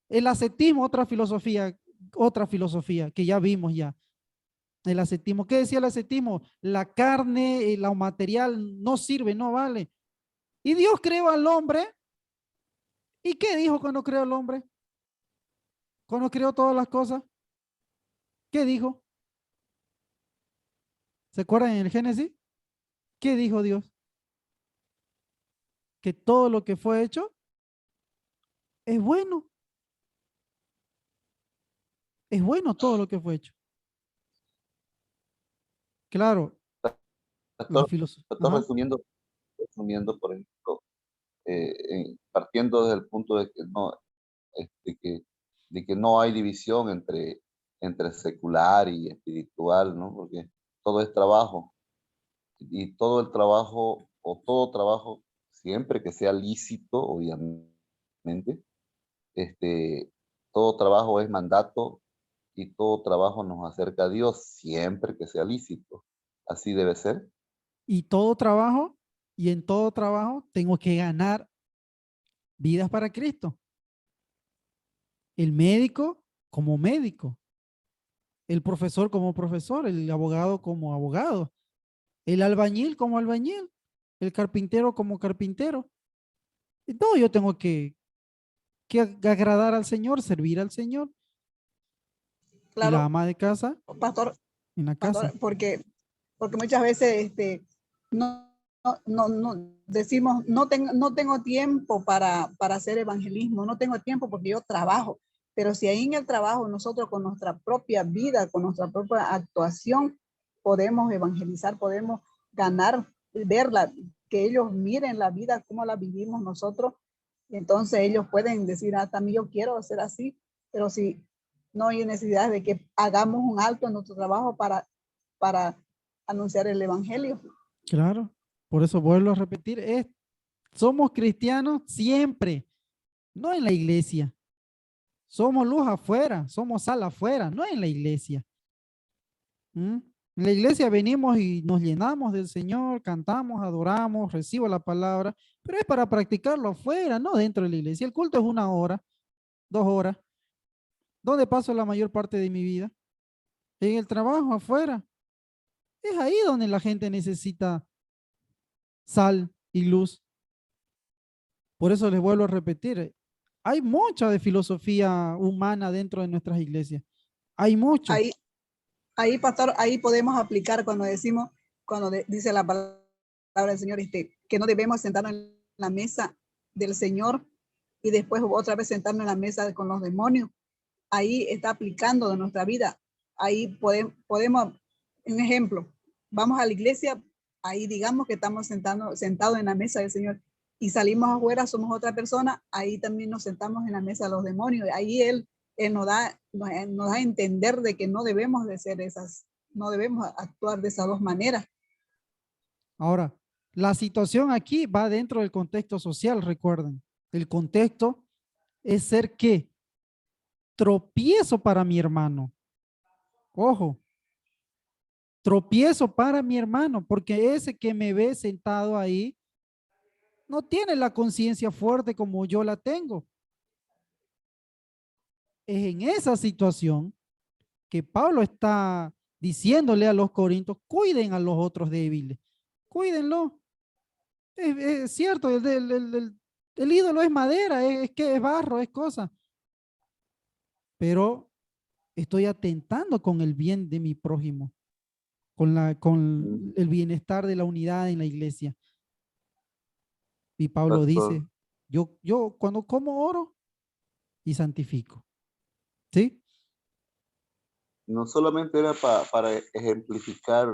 el ascetismo, otra filosofía que ya vimos ya. El ascetismo, ¿qué decía el ascetismo? La carne, lo material no sirve, no vale. Y Dios creó al hombre. ¿Y qué dijo cuando creó al hombre? Cuando creó todas las cosas, ¿qué dijo? ¿Se acuerdan en el Génesis? ¿Qué dijo Dios? Que todo lo que fue hecho es bueno. Es bueno todo lo que fue hecho. Claro, la Pastor, filosofía. pastor, resumiendo, por ejemplo, partiendo desde el punto de que no, de que no hay división entre secular y espiritual, ¿no? Porque todo es trabajo y todo el trabajo o todo trabajo, siempre que sea lícito, obviamente, este, todo trabajo es mandato y todo trabajo nos acerca a Dios, siempre que sea lícito. Así debe ser. Y todo trabajo, y en todo trabajo tengo que ganar vidas para Cristo. El médico como médico, el profesor como profesor, el abogado como abogado, el albañil como albañil, el carpintero como carpintero. Y todo yo tengo que agradar al Señor, servir al Señor. Y la Claro, ama de casa pastor, en la casa. pastor, porque muchas veces no decimos, no tengo tiempo para hacer evangelismo, no tengo tiempo porque yo trabajo. Pero si ahí en el trabajo nosotros con nuestra propia vida, con nuestra propia actuación, podemos evangelizar, podemos ganar, verla, que ellos miren la vida, cómo la vivimos nosotros. Y entonces ellos pueden decir, ah, también yo quiero hacer así, pero si no hay necesidad de que hagamos un alto en nuestro trabajo para anunciar el evangelio. Claro. Por eso vuelvo a repetir, somos cristianos siempre, no en la iglesia. Somos luz afuera, somos sal afuera, no en la iglesia. ¿Mm? En la iglesia venimos y nos llenamos del Señor, cantamos, adoramos, recibo la palabra, pero es para practicarlo afuera, no dentro de la iglesia. El culto es 1 hora, 2 horas. ¿Dónde paso la mayor parte de mi vida? En el trabajo, afuera. Es ahí donde la gente necesita sal y luz. Por eso les vuelvo a repetir, hay mucha de filosofía humana dentro de nuestras iglesias. Hay mucho. Ahí, ahí, pastor, ahí podemos aplicar cuando decimos, dice la palabra del Señor, que no debemos sentarnos en la mesa del Señor y después otra vez sentarnos en la mesa con los demonios. Ahí está aplicando de nuestra vida. Ahí podemos, un ejemplo, vamos a la iglesia, ahí digamos que estamos sentados en la mesa del Señor y salimos afuera, somos otra persona, ahí también nos sentamos en la mesa de los demonios. Ahí él nos da a entender de que no debemos de ser no debemos actuar de esas dos maneras. Ahora, la situación aquí va dentro del contexto social, recuerden. El contexto es ser qué? Tropiezo para mi hermano. Ojo, tropiezo para mi hermano, porque ese que me ve sentado ahí no tiene la conciencia fuerte como yo la tengo. Es en esa situación que Pablo está diciéndole a los corintios, cuiden a los otros débiles, cuídenlo. Es cierto, el ídolo es madera, es que es barro, es cosa, pero estoy atentando con el bien de mi prójimo, con el bienestar de la unidad en la iglesia. Y Pablo Pastor, dice, yo cuando como oro y santifico. ¿Sí? no solamente era para ejemplificar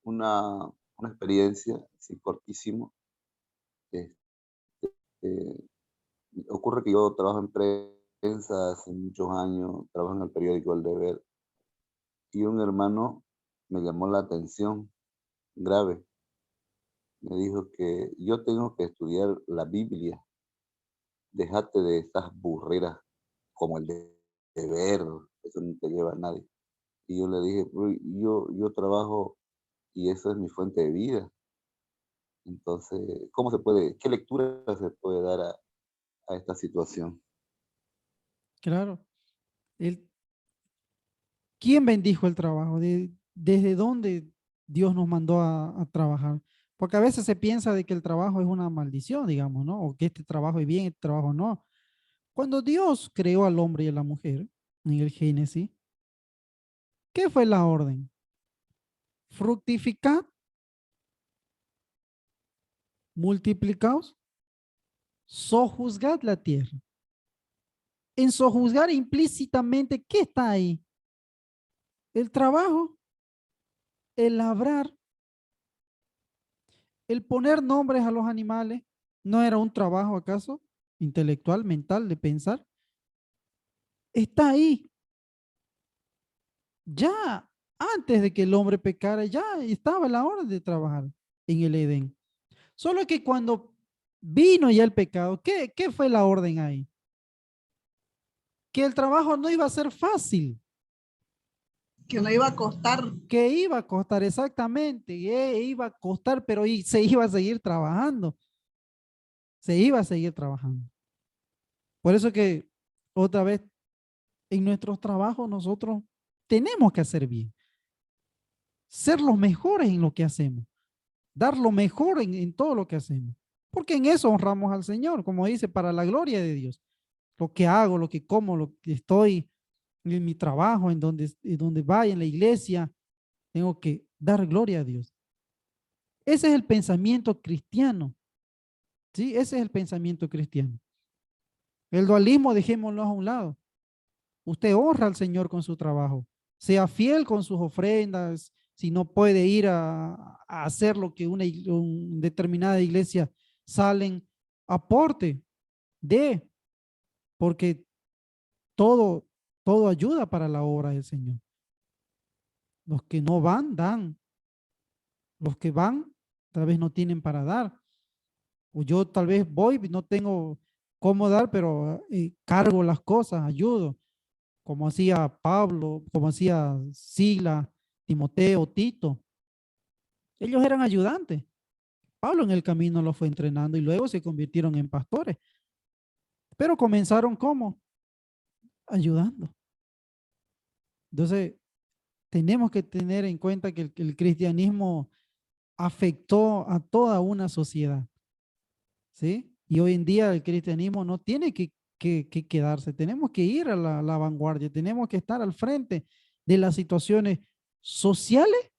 una experiencia, así cortísimo. Este, ocurre que yo trabajo en prensa hace muchos años, trabajo en el periódico El Deber, y un hermano me llamó la atención grave. Me dijo que yo tengo que estudiar la Biblia, déjate de estas burreras como el deber, eso no te lleva a nadie. Y yo le dije, "Uy, yo trabajo y eso es mi fuente de vida. Entonces, qué lectura se puede dar a esta situación?" Claro. El, ¿Quién bendijo el trabajo? ¿Desde dónde Dios nos mandó a trabajar? Porque a veces se piensa de que el trabajo es una maldición, digamos, ¿no? O que este trabajo es bien, este trabajo no. Cuando Dios creó al hombre y a la mujer en el Génesis, ¿qué fue la orden? Fructificad, multiplicaos, sojuzgad la tierra. en sojuzgar implícitamente, ¿qué está ahí? El trabajo, el labrar, el poner nombres a los animales. ¿No era un trabajo acaso intelectual, mental, de pensar? Está ahí. Ya antes de que el hombre pecara, ya estaba la hora de trabajar en el Edén. Solo que cuando vino ya el pecado, ¿qué fue la orden ahí? Que el trabajo no iba a ser fácil, Que no iba a costar. que iba a costar exactamente, iba a costar, pero se iba a seguir trabajando, se iba a seguir trabajando. Por eso que otra vez en nuestros trabajos nosotros tenemos que hacer bien, ser los mejores en lo que hacemos, dar lo mejor en todo lo que hacemos, porque en eso honramos al Señor, como dice, para la gloria de Dios. Lo que hago, lo que como, lo que estoy en mi trabajo, en donde vaya, en la iglesia, tengo que dar gloria a Dios. Ese es el pensamiento cristiano, ¿sí? Ese es el pensamiento cristiano. El dualismo, dejémoslo a un lado. Usted honra al Señor con su trabajo, sea fiel con sus ofrendas. Si no puede ir a hacer lo que una determinada iglesia salen, aporte, dé, porque todo, todo ayuda para la obra del Señor. Los que no van, dan. Los que van, tal vez no tienen para dar. O yo tal vez voy, no tengo cómo dar, pero cargo las cosas, ayudo, como hacía Pablo, como hacía Sila, Timoteo, Tito. Ellos eran ayudantes. Pablo en el camino los fue entrenando y luego se convirtieron en pastores. Pero comenzaron como ayudando. Entonces, tenemos que tener en cuenta que el cristianismo afectó a toda una sociedad, ¿sí? Y hoy en día el cristianismo no tiene que quedarse, tenemos que ir a la vanguardia, tenemos que estar al frente de las situaciones sociales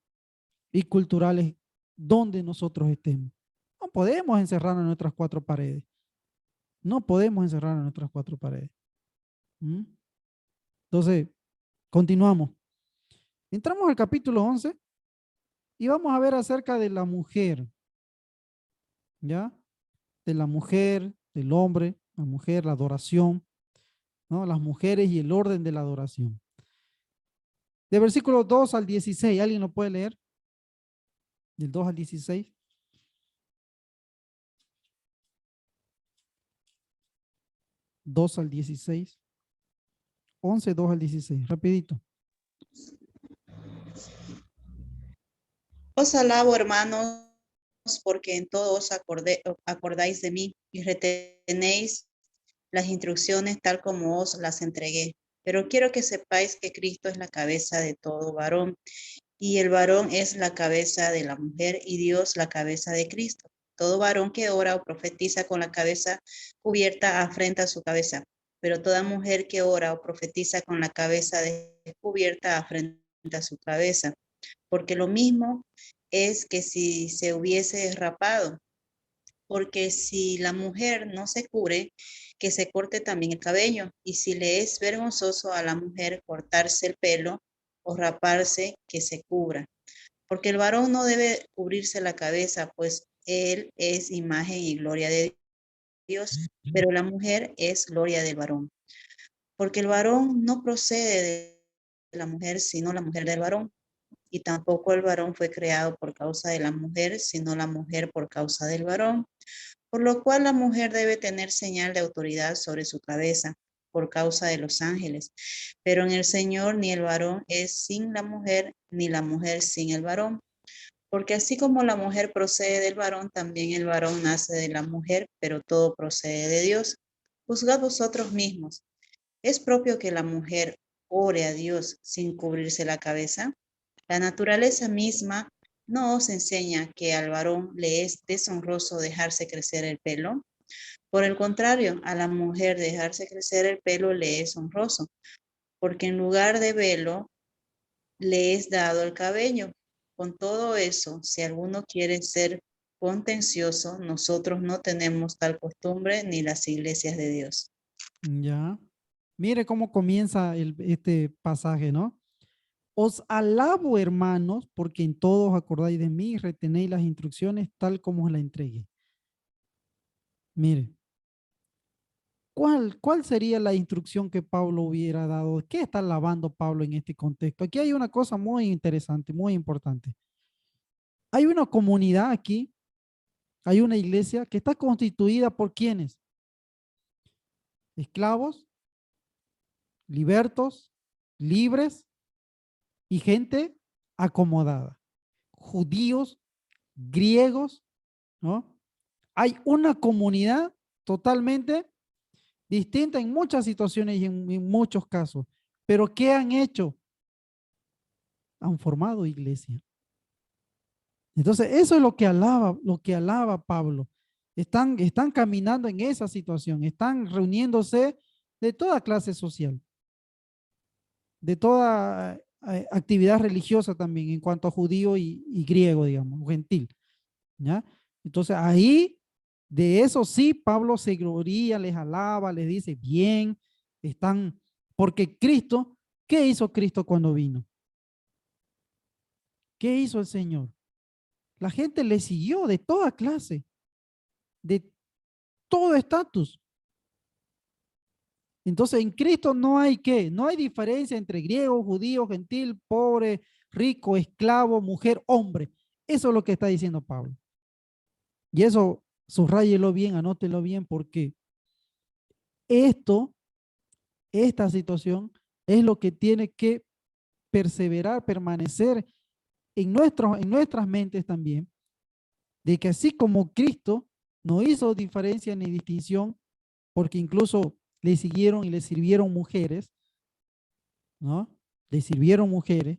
y culturales donde nosotros estemos. No podemos encerrarnos en nuestras cuatro paredes, no podemos encerrarnos en nuestras cuatro paredes. ¿Mm? Entonces, continuamos. Entramos al capítulo 11 y vamos a ver acerca de la mujer, ¿ya? De la mujer, del hombre, la mujer, la adoración, ¿no? Las mujeres y el orden de la adoración. De versículo 2 al 16, ¿alguien lo puede leer? Del 2 al 16. 2 al 16. 11, 2 al 16, rapidito. Os alabo, hermanos, porque en todo os acordáis de mí y retenéis las instrucciones tal como os las entregué. Pero quiero que sepáis que Cristo es la cabeza de todo varón, y el varón es la cabeza de la mujer, y Dios la cabeza de Cristo. Todo varón que ora o profetiza con la cabeza cubierta afrenta su cabeza, pero toda mujer que ora o profetiza con la cabeza descubierta afrenta su cabeza, porque lo mismo es que si se hubiese rapado, porque si la mujer no se cubre, que se corte también el cabello, y si le es vergonzoso a la mujer cortarse el pelo o raparse, que se cubra. Porque el varón no debe cubrirse la cabeza, pues él es imagen y gloria de Dios, pero la mujer es gloria del varón. Porque el varón no procede de la mujer, sino la mujer del varón. Y tampoco el varón fue creado por causa de la mujer, sino la mujer por causa del varón. Por lo cual la mujer debe tener señal de autoridad sobre su cabeza por causa de los ángeles. Pero en el Señor ni el varón es sin la mujer, ni la mujer sin el varón. Porque así como la mujer procede del varón, también el varón nace de la mujer, pero todo procede de Dios. Juzgad vosotros mismos. ¿Es propio que la mujer ore a Dios sin cubrirse la cabeza? La naturaleza misma no os enseña que al varón le es deshonroso dejarse crecer el pelo. Por el contrario, a la mujer dejarse crecer el pelo le es honroso, porque en lugar de velo le es dado el cabello. Con todo eso, si alguno quiere ser contencioso, nosotros no tenemos tal costumbre ni las iglesias de Dios. Ya. Mire cómo comienza este pasaje, ¿no? Os alabo, hermanos, porque en todo os acordáis de mí y retenéis las instrucciones tal como os las entregué. Mire, ¿cuál sería la instrucción que Pablo hubiera dado? ¿Qué está alabando Pablo en este contexto? Aquí hay una cosa muy interesante, muy importante. Hay una comunidad aquí, hay una iglesia que está constituida por ¿quiénes? Esclavos, libertos, libres y gente acomodada. Judíos, griegos, ¿no? Hay una comunidad totalmente distinta en muchas situaciones y en muchos casos. Pero ¿qué han hecho? Han formado iglesia. Entonces, eso es lo que alaba Pablo. Están caminando en esa situación, están reuniéndose de toda clase social, de toda actividad religiosa también, en cuanto a judío y griego, digamos, gentil. ¿Ya? Entonces, ahí, de eso sí, Pablo se gloria, les alaba, les dice, bien, están, porque Cristo, ¿qué hizo Cristo cuando vino? ¿Qué hizo el Señor? La gente le siguió de toda clase, de todo estatus. Entonces en Cristo no hay qué, no hay diferencia entre griego, judío, gentil, pobre, rico, esclavo, mujer, hombre. Eso es lo que está diciendo Pablo. Y eso subráyelo bien, anótelo bien, porque esta situación es lo que tiene que perseverar, permanecer en nuestras mentes también, de que así como Cristo no hizo diferencia ni distinción, porque incluso le siguieron y le sirvieron mujeres, ¿no? Le sirvieron mujeres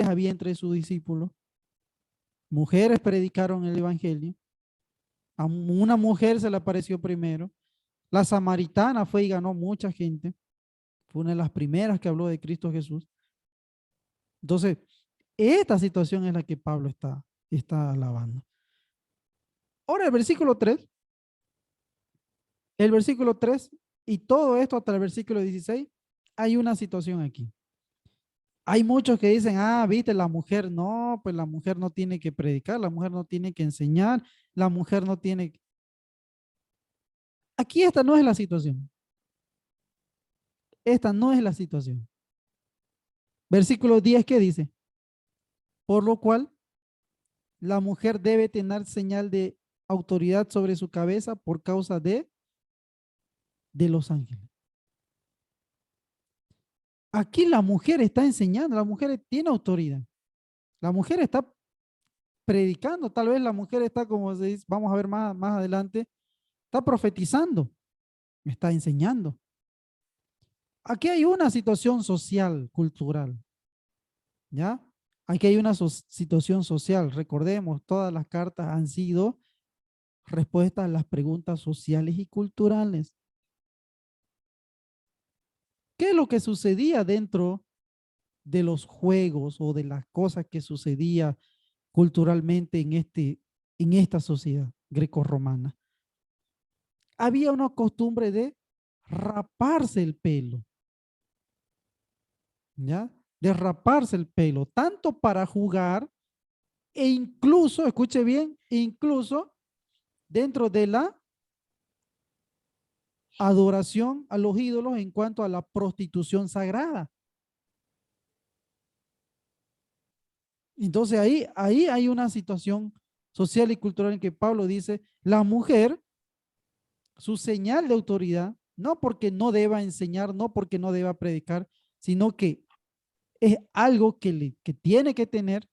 había entre sus discípulos, mujeres predicaron el evangelio, a una mujer se le apareció primero, la samaritana fue y ganó mucha gente, fue una de las primeras que habló de Cristo Jesús. Entonces, esta situación es la que Pablo está alabando. Ahora el versículo 3 y todo esto hasta el versículo 16, hay una situación aquí. Hay muchos que dicen, viste, la mujer no, pues la mujer no tiene que predicar, la mujer no tiene que enseñar, la mujer no tiene... Aquí esta no es la situación. Esta no es la situación. Versículo 10, ¿qué dice? Por lo cual, la mujer debe tener señal de autoridad sobre su cabeza por causa de los ángeles. Aquí la mujer está enseñando, la mujer tiene autoridad. La mujer está predicando, tal vez la mujer está, como se dice, vamos a ver más adelante, está profetizando, está enseñando. Aquí hay una situación social, cultural, ¿ya? Aquí hay una situación social. Recordemos, todas las cartas han sido respuestas a las preguntas sociales y culturales. ¿Qué es lo que sucedía dentro de los juegos o de las cosas que sucedía culturalmente en esta sociedad grecorromana? Había una costumbre de raparse el pelo, ¿ya? De raparse el pelo, tanto para jugar e incluso, escuche bien, incluso dentro de la adoración a los ídolos en cuanto a la prostitución sagrada. Entonces ahí hay una situación social y cultural en que Pablo dice, la mujer, su señal de autoridad, no porque no deba enseñar, no porque no deba predicar, sino que es algo que tiene que tener.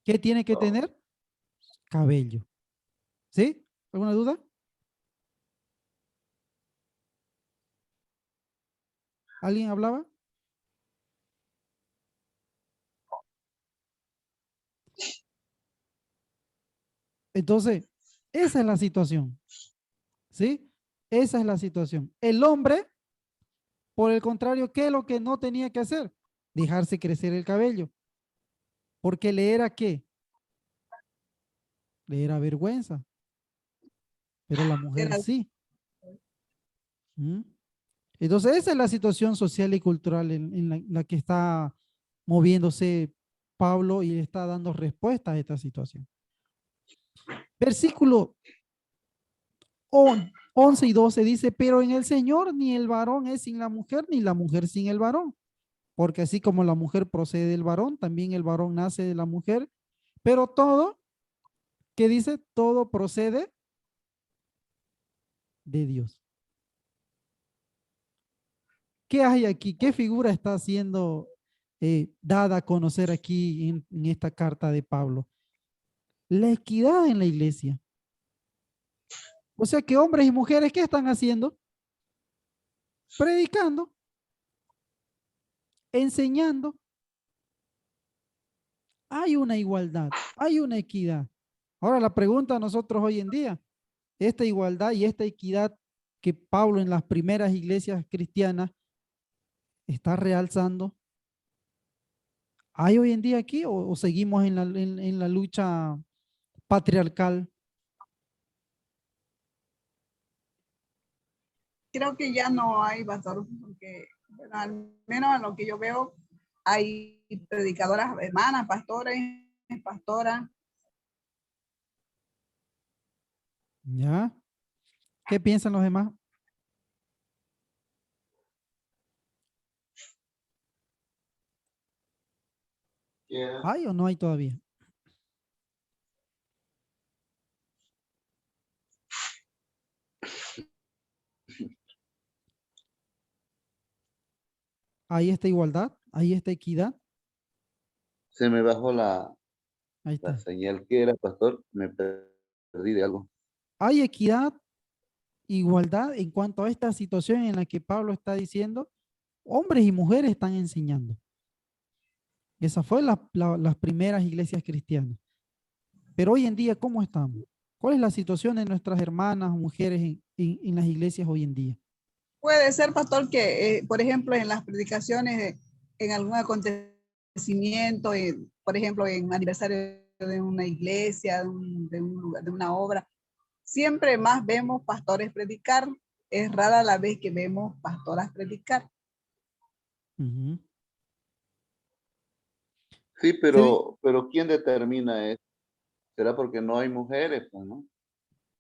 ¿Qué tiene que tener? Cabello. ¿Sí? ¿Alguna duda? ¿Alguien hablaba? Entonces, esa es la situación. ¿Sí? Esa es la situación. El hombre, por el contrario, ¿qué es lo que no tenía que hacer? Dejarse crecer el cabello. Porque le era ¿qué? Le era vergüenza. Pero la mujer Era- sí. ¿Mm? Entonces, esa es la situación social y cultural en la que está moviéndose Pablo y está dando respuesta a esta situación. Versículo 11 y 12 dice, pero en el Señor ni el varón es sin la mujer, ni la mujer sin el varón. Porque así como la mujer procede del varón, también el varón nace de la mujer. Pero todo, ¿qué dice? Todo procede de Dios. ¿Qué hay aquí? ¿Qué figura está siendo dada a conocer aquí en esta carta de Pablo? La equidad en la iglesia. O sea que hombres y mujeres, ¿qué están haciendo? Predicando, enseñando. Hay una igualdad, hay una equidad. Ahora la pregunta a nosotros hoy en día, esta igualdad y esta equidad que Pablo en las primeras iglesias cristianas está realzando, ¿hay hoy en día aquí o seguimos en la lucha patriarcal? Creo que ya no hay, pastor, porque bueno, al menos a lo que yo veo, hay predicadoras hermanas, pastores, pastoras. ¿Ya? ¿Qué piensan los demás? ¿Hay o no hay todavía? ¿Hay esta igualdad? ¿Hay esta equidad? Se me bajó la Ahí está. señal. ¿Qué era, pastor? Me perdí de algo. ¿Hay equidad, igualdad en cuanto a esta situación en la que Pablo está diciendo? Hombres y mujeres están enseñando. Esa fue las primeras iglesias cristianas. Pero hoy en día, ¿cómo estamos? ¿Cuál es la situación de nuestras hermanas o mujeres en las iglesias hoy en día? Puede ser, pastor, que, por ejemplo, en las predicaciones, en algún acontecimiento, por ejemplo, en aniversario de una iglesia, de un lugar, de una obra, siempre más vemos pastores predicar. Es rara la vez que vemos pastoras predicar. Ujú. Sí, Sí, pero ¿quién determina eso? ¿Será porque no hay mujeres, pues, no?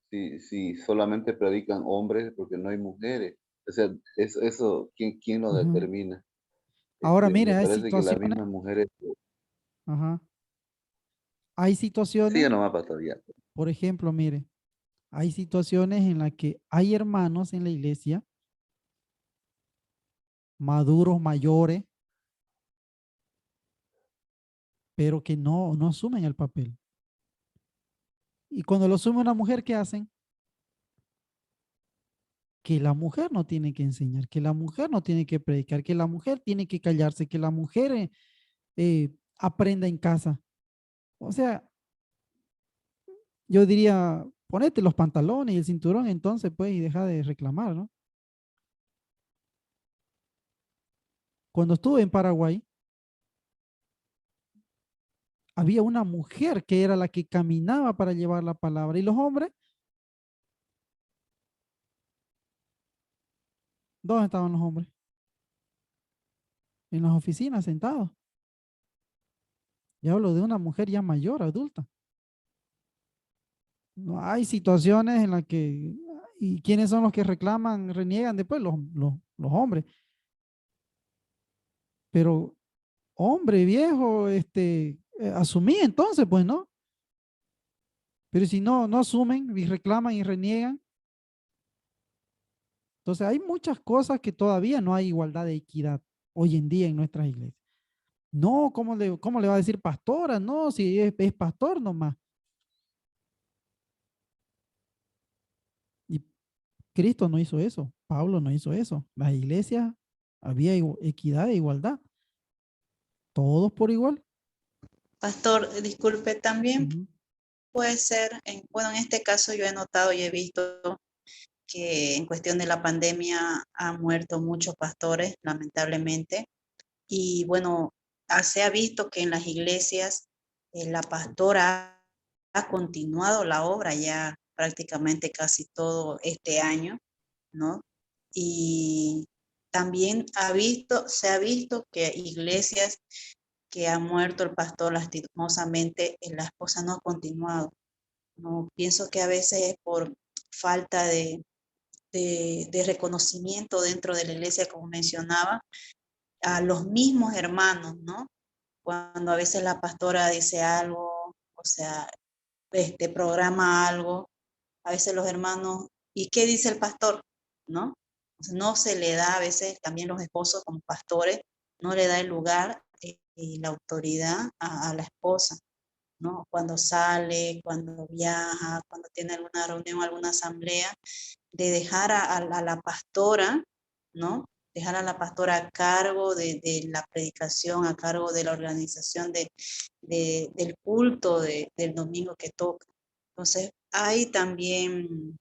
Si solamente predican hombres, porque no hay mujeres. O sea, eso ¿quién lo ajá. determina? Ahora mire, Me hay parece que las situaciones, mismas mujeres. ajá. Hay Sigue situaciones, nomás, pastor, ya. por ejemplo, mire, hay situaciones en las que hay hermanos en la iglesia, maduros, mayores, pero que no asumen el papel. Y cuando lo asume una mujer, ¿qué hacen? Que la mujer no tiene que enseñar, que la mujer no tiene que predicar, que la mujer tiene que callarse, que la mujer aprenda en casa. O sea, yo diría, ponete los pantalones y el cinturón entonces, pues, y deja de reclamar, ¿no? Cuando estuve en Paraguay, había una mujer que era la que caminaba para llevar la palabra y los hombres, ¿dónde estaban los hombres? En las oficinas, sentados. Yo hablo de una mujer ya mayor, adulta. No hay situaciones en las que, ¿y quiénes son los que reclaman, reniegan después? Los hombres. Pero hombre viejo, asumí entonces, pues no. Pero si no asumen y reclaman y reniegan, entonces hay muchas cosas que todavía no hay igualdad de equidad hoy en día en nuestras iglesias. No, ¿cómo le va a decir pastora? No, si es pastor nomás. Y Cristo no hizo eso, Pablo no hizo eso. Las iglesias había equidad e igualdad, todos por igual. Pastor, disculpe, también Ujú. puede ser, bueno, en este caso yo he notado y he visto que en cuestión de la pandemia han muerto muchos pastores, lamentablemente. Y bueno, se ha visto que en las iglesias la pastora ha continuado la obra ya prácticamente casi todo este año, ¿no? Y también se ha visto que iglesias que ha muerto el pastor lastimosamente, la esposa no ha continuado. No, pienso que a veces es por falta de reconocimiento dentro de la iglesia, como mencionaba, a los mismos hermanos, ¿no? Cuando a veces la pastora dice algo, o sea, programa algo, a veces los hermanos, ¿y qué dice el pastor? ¿No? No se le da a veces también los esposos como pastores, no le da el lugar y la autoridad a la esposa, ¿no? Cuando sale, cuando viaja, cuando tiene alguna reunión, alguna asamblea, de dejar a la pastora, ¿no? Dejar a la pastora a cargo de la predicación, a cargo de la organización del culto del domingo que toca. Entonces, hay también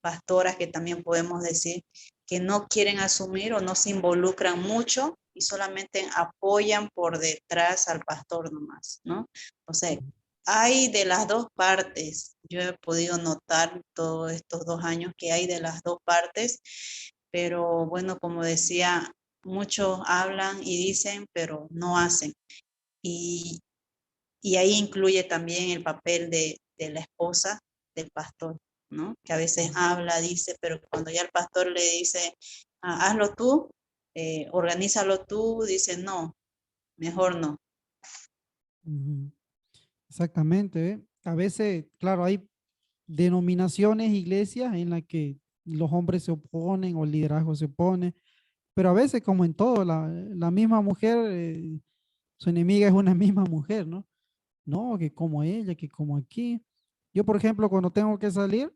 pastoras que también podemos decir que no quieren asumir o no se involucran mucho y solamente apoyan por detrás al pastor nomás, ¿no? O sea, hay de las dos partes. Yo he podido notar todos estos 2 años que hay de las dos partes, pero bueno, como decía, muchos hablan y dicen, pero no hacen. Y, y ahí incluye también el papel de la esposa del pastor, ¿no? Que a veces habla, dice, pero cuando ya el pastor le dice, hazlo tú, organízalo tú, dice, no, mejor no. Ujú. Exactamente, ¿eh? A veces, claro, hay denominaciones, iglesias en las que los hombres se oponen o el liderazgo se opone, pero a veces, como en todo, la misma mujer, su enemiga es una misma mujer, ¿no? No, que como ella, que como aquí. Yo, por ejemplo, cuando tengo que salir,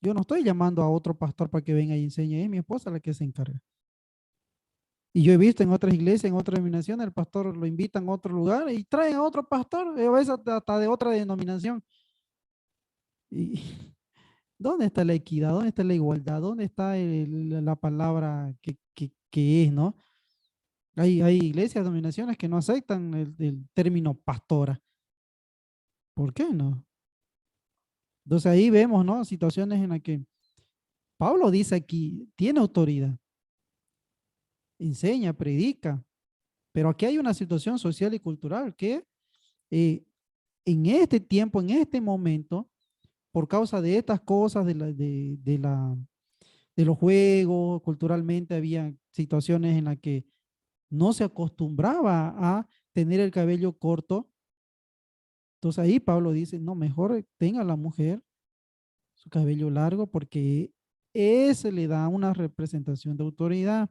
yo no estoy llamando a otro pastor para que venga y enseñe, es mi esposa la que se encarga. Y yo he visto en otras iglesias, en otras denominaciones, el pastor lo invitan a otro lugar y traen a otro pastor, a veces hasta de otra denominación. Y ¿dónde está la equidad? ¿Dónde está la igualdad? ¿Dónde está la palabra que es, ¿no? Hay iglesias, denominaciones que no aceptan el término pastora. ¿Por qué no? Entonces ahí vemos, ¿no? Situaciones en las que Pablo dice aquí, tiene autoridad, enseña, predica, pero aquí hay una situación social y cultural que eh, en este tiempo, en este momento, por causa de estas cosas, de los juegos, culturalmente había situaciones en las que no se acostumbraba a tener el cabello corto. Entonces ahí Pablo dice, no, mejor tenga la mujer su cabello largo porque ese le da una representación de autoridad.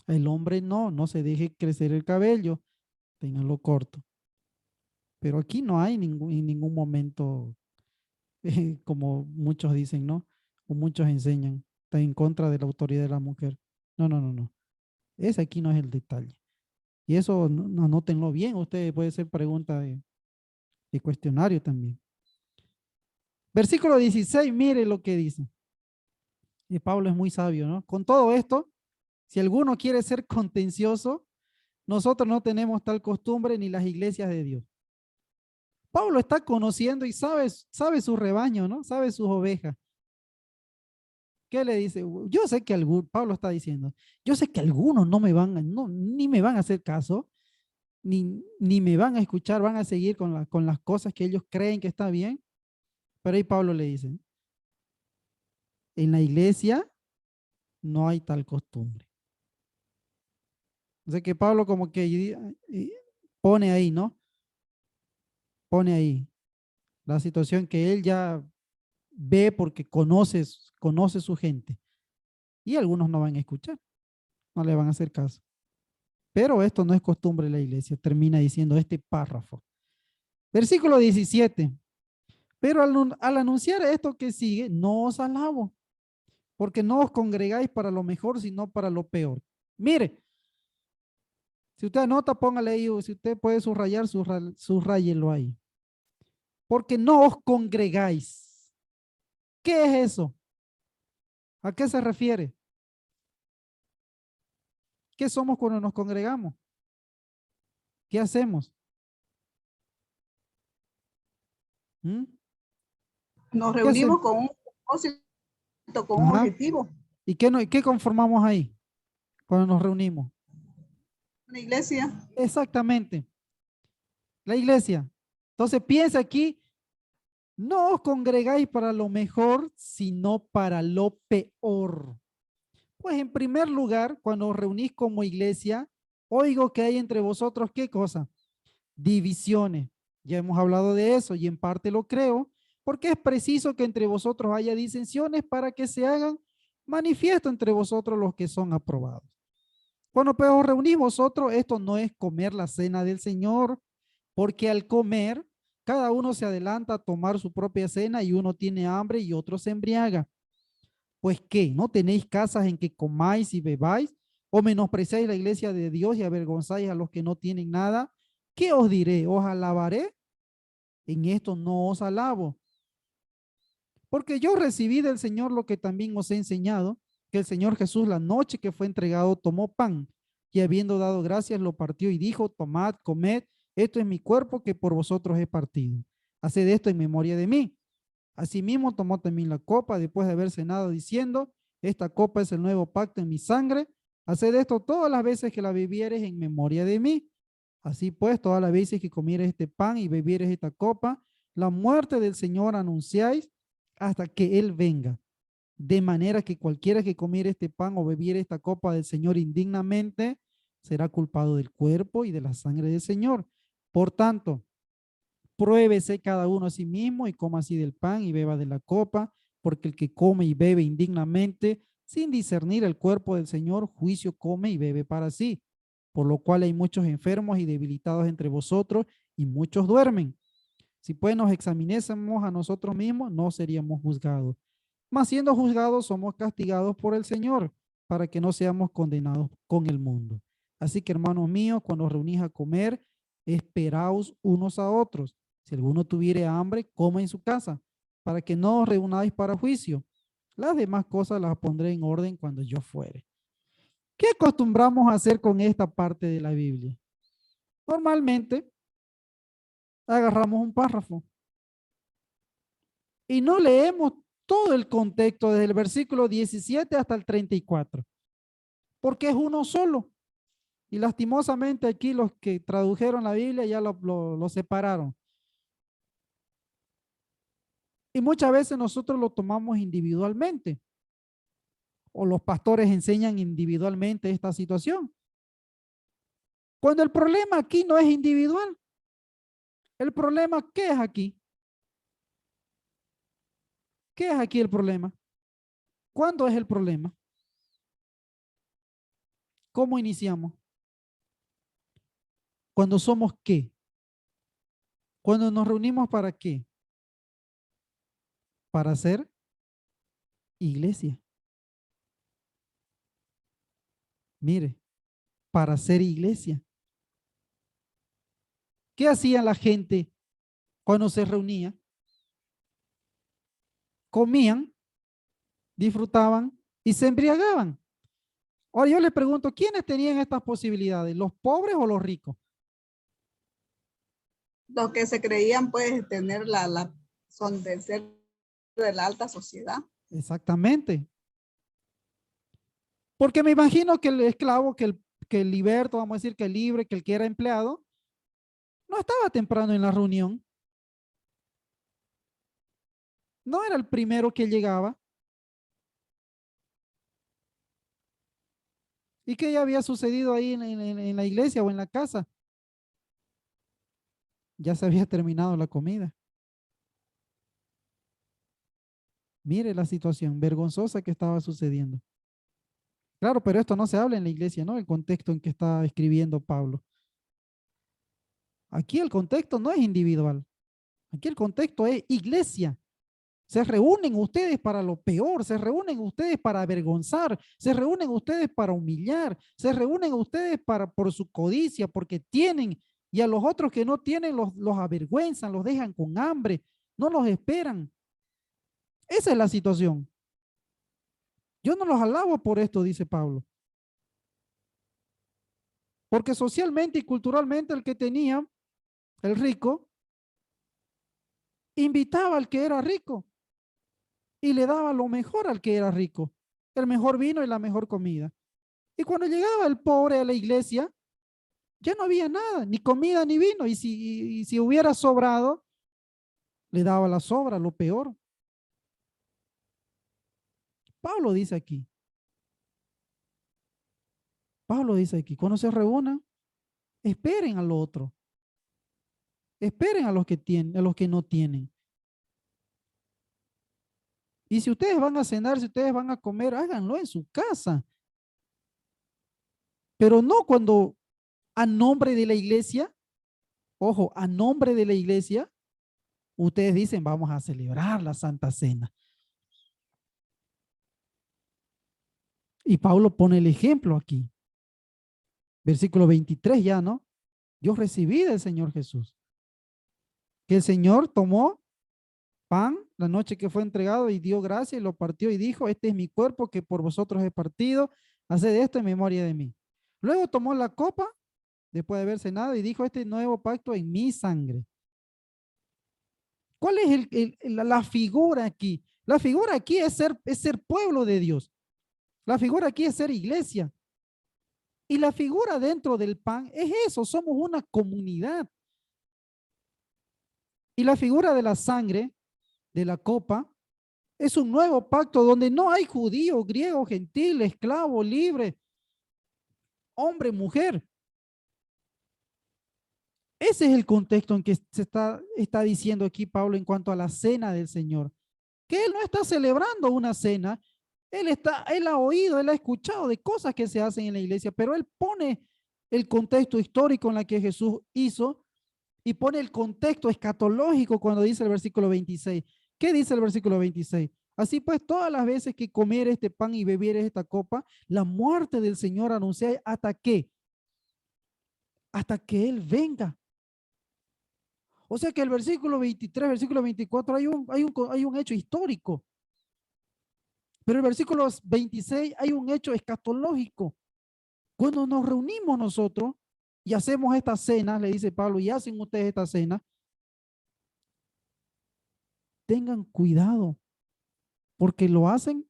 El hombre no, no se deje crecer el cabello, téngalo corto. Pero aquí no hay en ningún momento, como muchos dicen, ¿no? O muchos enseñan, está en contra de la autoridad de la mujer. No, no, no, no. Ese aquí no es el detalle. Y eso anótenlo bien, ustedes puede ser pregunta de cuestionario también. Versículo 16, mire lo que dice. Y Pablo es muy sabio, ¿no? Con todo esto, si alguno quiere ser contencioso, nosotros no tenemos tal costumbre ni las iglesias de Dios. Pablo está conociendo y sabe su rebaño, ¿no? Sabe sus ovejas. ¿Qué le dice? Yo sé que Pablo está diciendo, yo sé que algunos no me van, ni me van a hacer caso, ni me van a escuchar, van a seguir con las cosas que ellos creen que está bien. Pero ahí Pablo le dice, en la iglesia no hay tal costumbre. O sea que Pablo como que pone ahí, ¿no? Pone ahí la situación que él ya ve porque conoce su gente. Y algunos no van a escuchar, no le van a hacer caso. Pero esto no es costumbre de la iglesia, termina diciendo este párrafo. Versículo 17. Pero al anunciar esto que sigue, no os alabo, porque no os congregáis para lo mejor, sino para lo peor. Mire, si usted anota, póngale ahí, o si usted puede subrayar, subrayelo ahí. Porque no os congregáis. ¿Qué es eso? ¿A qué se refiere? ¿Qué somos cuando nos congregamos? ¿Qué hacemos? ¿Mm? Nos ¿Qué hacemos? reunimos con un propósito, con un Ajá. objetivo. ¿Y qué conformamos ahí? cuando nos reunimos? Una iglesia. Exactamente, la iglesia. Entonces piensa aquí, no os congregáis para lo mejor, sino para lo peor. Pues en primer lugar, cuando os reunís como iglesia, oigo que hay entre vosotros, ¿qué cosa? Divisiones. Ya hemos hablado de eso y en parte lo creo, porque es preciso que entre vosotros haya disensiones para que se hagan manifiesto entre vosotros los que son aprobados. Cuando pues os reunís vosotros, esto no es comer la cena del Señor, porque al comer, cada uno se adelanta a tomar su propia cena y uno tiene hambre y otro se embriaga. Pues ¿qué? ¿No tenéis casas en que comáis y bebáis? ¿O menospreciáis la iglesia de Dios y avergonzáis a los que no tienen nada? ¿Qué os diré? ¿Os alabaré? En esto no os alabo. Porque yo recibí del Señor lo que también os he enseñado, que el Señor Jesús la noche que fue entregado tomó pan y habiendo dado gracias lo partió y dijo, tomad, comed, esto es mi cuerpo que por vosotros he partido. Haced esto en memoria de mí. Asimismo tomó también la copa después de haber cenado diciendo, esta copa es el nuevo pacto en mi sangre. Haced esto todas las veces que la bebieres en memoria de mí. Así pues, todas las veces que comieres este pan y bebieres esta copa, la muerte del Señor anunciáis hasta que Él venga. De manera que cualquiera que comiere este pan o bebiere esta copa del Señor indignamente, será culpado del cuerpo y de la sangre del Señor. Por tanto, pruébese cada uno a sí mismo y coma así del pan y beba de la copa, porque el que come y bebe indignamente, sin discernir el cuerpo del Señor, juicio come y bebe para sí. Por lo cual hay muchos enfermos y debilitados entre vosotros y muchos duermen. Si pues nos examinésemos a nosotros mismos, no seríamos juzgados. Mas siendo juzgados, somos castigados por el Señor, para que no seamos condenados con el mundo. Así que, hermanos míos, cuando os reunís a comer, esperaos unos a otros. Si alguno tuviere hambre, coma en su casa, para que no os reunáis para juicio. Las demás cosas las pondré en orden cuando yo fuere. ¿Qué acostumbramos a hacer con esta parte de la Biblia? Normalmente, agarramos un párrafo y no leemos todo el contexto desde el versículo 17 hasta el 34, porque es uno solo. Y lastimosamente aquí los que tradujeron la Biblia ya lo separaron. Y muchas veces nosotros lo tomamos individualmente, o los pastores enseñan individualmente esta situación. Cuando el problema aquí no es individual. El problema, ¿qué es aquí? ¿Qué es aquí el problema? ¿Cuándo es el problema? ¿Cómo iniciamos? ¿Cuando somos qué? ¿Cuando nos reunimos para qué? Para hacer iglesia. Mire, para hacer iglesia. ¿Qué hacía la gente cuando se reunía? Comían, disfrutaban y se embriagaban. Ahora yo les pregunto, ¿quiénes tenían estas posibilidades? ¿Los pobres o los ricos? Los que se creían pues tener son de ser de la alta sociedad. Exactamente. Porque me imagino que el esclavo, que el liberto, vamos a decir que el libre, que el que era empleado, no estaba temprano en la reunión. No era el primero que llegaba. ¿Y qué ya había sucedido ahí en la iglesia o en la casa? Ya se había terminado la comida. Mire la situación vergonzosa que estaba sucediendo. Claro, pero esto no se habla en la iglesia, ¿no? El contexto en que está escribiendo Pablo. Aquí el contexto no es individual. Aquí el contexto es iglesia. Se reúnen ustedes para lo peor, se reúnen ustedes para avergonzar, se reúnen ustedes para humillar, se reúnen ustedes por su codicia, porque tienen, y a los otros que no tienen los avergüenzan, los dejan con hambre, no los esperan. Esa es la situación. Yo no los alabo por esto, dice Pablo. Porque socialmente y culturalmente el que tenía, el rico, invitaba al que era rico y le daba lo mejor al que era rico, el mejor vino y la mejor comida. Y cuando llegaba el pobre a la iglesia, ya no había nada, ni comida ni vino. Y si hubiera sobrado, le daba la sobra, lo peor. Pablo dice aquí, cuando se reúnan, esperen al otro. Esperen a los que tienen, a los que no tienen. Y si ustedes van a cenar, si ustedes van a comer, háganlo en su casa. Pero no cuando a nombre de la iglesia, ojo, a nombre de la iglesia, ustedes dicen, vamos a celebrar la Santa Cena. Y Pablo pone el ejemplo aquí. Versículo 23 ya, ¿no? Yo recibí del Señor Jesús. Que el Señor tomó pan la noche que fue entregado y dio gracia y lo partió y dijo, este es mi cuerpo que por vosotros he partido, haced esto en memoria de mí. Luego tomó la copa después de haber cenado y dijo, este nuevo pacto en mi sangre. ¿Cuál es la figura aquí? La figura aquí es ser pueblo de Dios. La figura aquí es ser iglesia. Y la figura dentro del pan es eso, somos una comunidad. Y la figura de la sangre, de la copa, es un nuevo pacto donde no hay judío, griego, gentil, esclavo, libre, hombre, mujer. Ese es el contexto en que se está diciendo aquí Pablo en cuanto a la cena del Señor. Que él no está celebrando una cena, él ha oído, él ha escuchado de cosas que se hacen en la iglesia, pero él pone el contexto histórico en la que Jesús hizo y pone el contexto escatológico cuando dice el versículo 26. ¿Qué dice el versículo 26? Así pues, todas las veces que comer este pan y beber esta copa, la muerte del Señor anuncia hasta qué? Hasta que Él venga. O sea que el versículo 23, versículo 24, hay un hecho histórico. Pero el versículo 26 hay un hecho escatológico. Cuando nos reunimos nosotros y hacemos esta cena, le dice Pablo, y hacen ustedes esta cena, tengan cuidado, porque lo hacen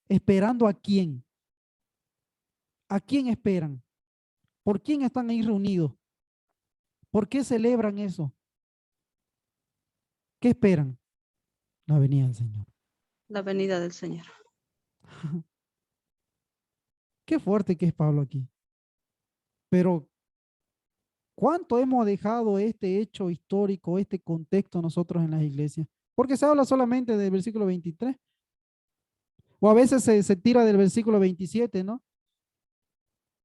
esperando a quién. ¿A quién esperan? ¿Por quién están ahí reunidos? ¿Por qué celebran eso? ¿Qué esperan? La venida del Señor. La venida del Señor. Qué fuerte que es Pablo aquí. Pero, ¿cuánto hemos dejado este hecho histórico, este contexto nosotros en las iglesias? Porque se habla solamente del versículo 23. O a veces se tira del versículo 27, ¿no?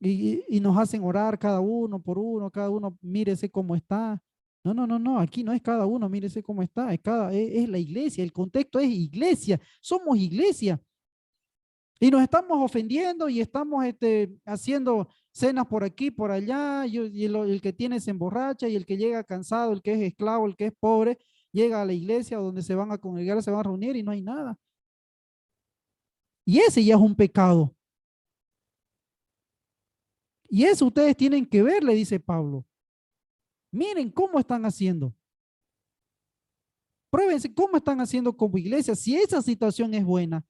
Y nos hacen orar cada uno por uno, cada uno mírese cómo está. No, aquí no es cada uno, mírese cómo está, es la iglesia, el contexto es iglesia, somos iglesia. Y nos estamos ofendiendo y estamos haciendo cenas por aquí, por allá, y el que tiene se emborracha y el que llega cansado, el que es esclavo, el que es pobre, llega a la iglesia donde se van a congregar, se van a reunir y no hay nada. Y ese ya es un pecado. Y eso ustedes tienen que ver, le dice Pablo. Miren cómo están haciendo. Pruébense cómo están haciendo como iglesia. Si esa situación es buena,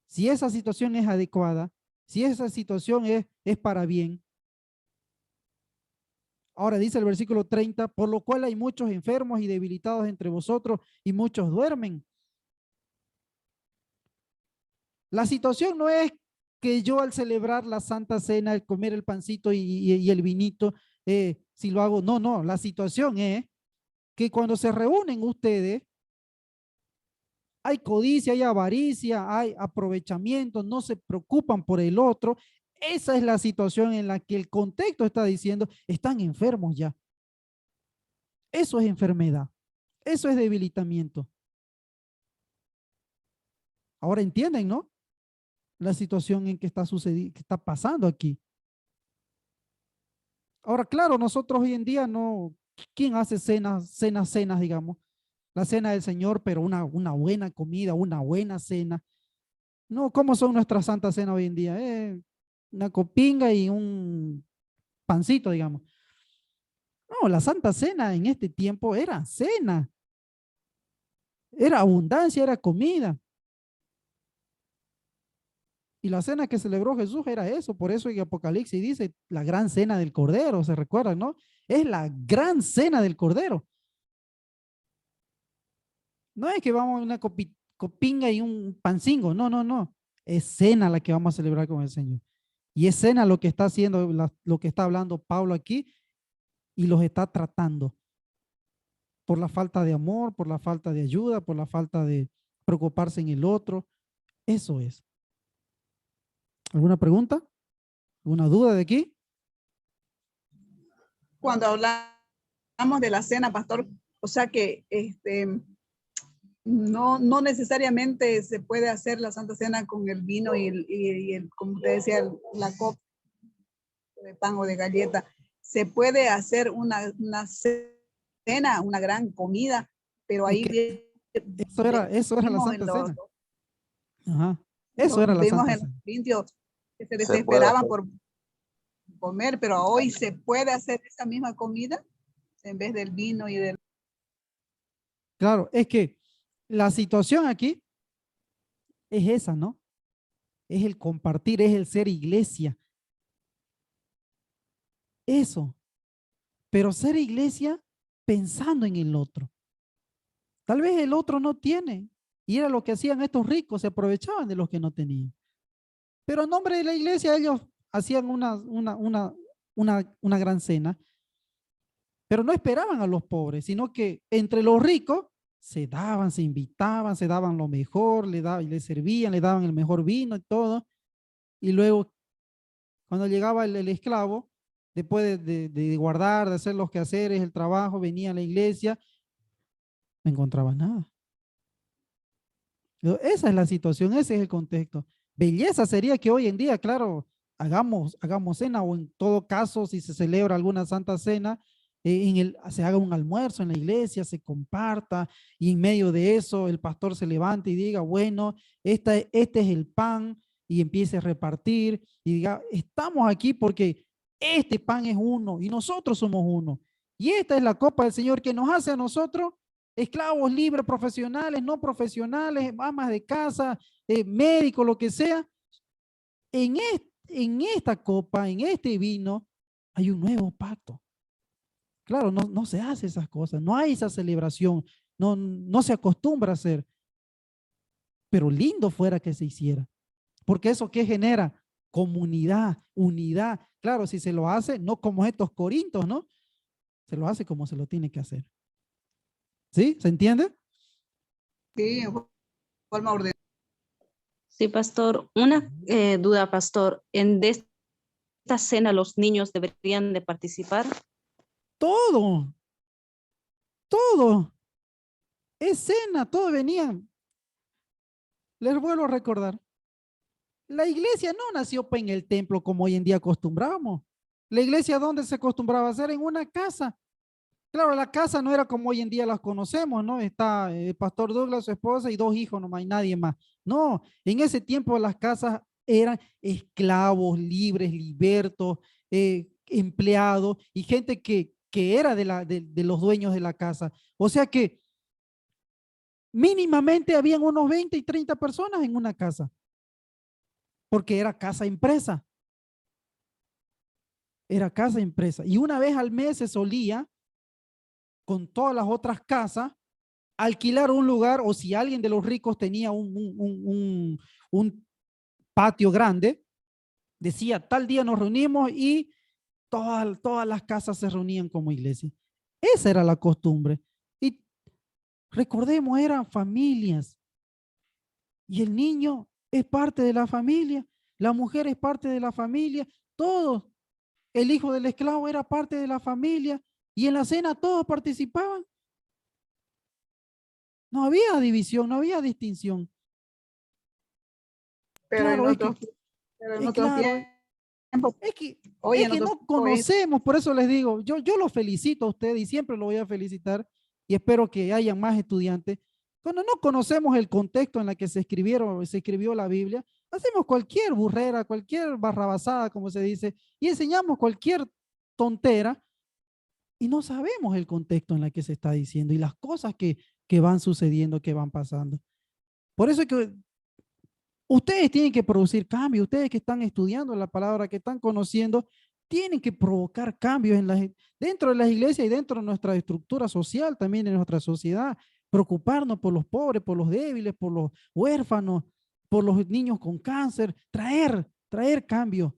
si esa situación es adecuada, si esa situación es para bien. Ahora dice el versículo 30, por lo cual hay muchos enfermos y debilitados entre vosotros y muchos duermen. La situación no es que yo al celebrar la Santa Cena, al comer el pancito y el vinito, si lo hago, no, la situación es que cuando se reúnen ustedes, hay codicia, hay avaricia, hay aprovechamiento, no se preocupan por el otro. Esa es la situación en la que el contexto está diciendo, están enfermos ya. Eso es enfermedad, eso es debilitamiento. Ahora entienden, ¿no? La situación en que está sucediendo, que está pasando aquí. Ahora, claro, nosotros hoy en día no, ¿quién hace cenas, digamos? La cena del Señor, pero una buena comida, una buena cena. No, ¿cómo son nuestras santas cenas hoy en día? Una copinga y un pancito, digamos. No, la Santa Cena en este tiempo era cena. Era abundancia, era comida. Y la cena que celebró Jesús era eso. Por eso en Apocalipsis dice la gran cena del Cordero, ¿se recuerdan, no? Es la gran cena del Cordero. No es que vamos a una copinga y un pancingo, no, no, no. Es cena la que vamos a celebrar con el Señor. Y es cena lo que está haciendo, lo que está hablando Pablo aquí y los está tratando. Por la falta de amor, por la falta de ayuda, por la falta de preocuparse en el otro. Eso es. ¿Alguna pregunta? ¿Alguna duda de aquí? Cuando hablamos de la cena, pastor, o sea que no necesariamente se puede hacer la Santa Cena con el vino y como usted decía, la copa de pan o de galleta. Se puede hacer una cena, una gran comida, pero ahí Eso era la vimos Santa Cena. Ajá. Eso era la vimos Santa en Cena. los corintios que se puede desesperaban hacer. por comer, pero hoy se puede hacer esa misma comida en vez del vino y del... Claro, es que la situación aquí es esa, ¿no? Es el compartir, es el ser iglesia. Eso. Pero ser iglesia pensando en el otro. Tal vez el otro no tiene. Y era lo que hacían estos ricos, se aprovechaban de los que no tenían. Pero en nombre de la iglesia ellos hacían una gran cena, pero no esperaban a los pobres, sino que entre los ricos se daban, se invitaban, se daban lo mejor, le servían, le daban el mejor vino y todo. Y luego, cuando llegaba el esclavo, después de guardar, de hacer los quehaceres, el trabajo, venía a la iglesia, no encontraba nada. Pero esa es la situación, ese es el contexto. Belleza sería que hoy en día, claro, hagamos cena o en todo caso, si se celebra alguna santa cena, se haga un almuerzo en la iglesia, se comparta y en medio de eso el pastor se levante y diga, bueno, este es el pan y empiece a repartir y diga, estamos aquí porque este pan es uno y nosotros somos uno. Y esta es la copa del Señor que nos hace a nosotros esclavos libres, profesionales, no profesionales, amas de casa, médicos, lo que sea. En esta copa, en este vino, hay un nuevo pacto. Claro, no se hace esas cosas, no hay esa celebración, no se acostumbra a hacer, pero lindo fuera que se hiciera, porque eso ¿qué genera? Comunidad, unidad. Claro, si se lo hace, no como estos corintios, ¿no? Se lo hace como se lo tiene que hacer. ¿Sí? ¿Se entiende? Sí, en forma ordenada. Sí, pastor. Una duda, pastor. ¿En esta cena los niños deberían de participar? Todo, todo. Es cena, todo venían. Les vuelvo a recordar. La iglesia no nació en el templo como hoy en día acostumbramos. La iglesia, ¿dónde se acostumbraba a hacer? En una casa. Claro, la casa no era como hoy en día las conocemos, ¿no? Está el pastor Douglas, su esposa y 2 hijos, no hay nadie más. No, en ese tiempo las casas eran esclavos, libres, libertos, empleados y gente que era de los dueños de la casa. O sea que mínimamente habían unos 20 y 30 personas en una casa, porque era casa empresa. Era casa empresa. Y una vez al mes se solía, con todas las otras casas, alquilar un lugar, o si alguien de los ricos tenía un patio grande, decía tal día nos reunimos y todas las casas se reunían como iglesia. Esa era la costumbre. Y recordemos, eran familias. Y el niño es parte de la familia, la mujer es parte de la familia, todos. El hijo del esclavo era parte de la familia y en la cena todos participaban. No había división, no había distinción. Pero Claro, en otros claro, tiempos, hoy es en que otros no tiempos es... conocemos, por eso les digo, yo lo felicito a usted y siempre lo voy a felicitar y espero que haya más estudiantes. Cuando no conocemos el contexto en el que se escribió la Biblia, hacemos cualquier burrera, cualquier barrabasada, como se dice, y enseñamos cualquier tontera y no sabemos el contexto en el que se está diciendo y las cosas que van sucediendo, que van pasando. Por eso es que Ustedes tienen que producir cambios, ustedes que están estudiando la palabra, que están conociendo, tienen que provocar cambios dentro de las iglesias y dentro de nuestra estructura social, también en nuestra sociedad, preocuparnos por los pobres, por los débiles, por los huérfanos, por los niños con cáncer, traer cambios.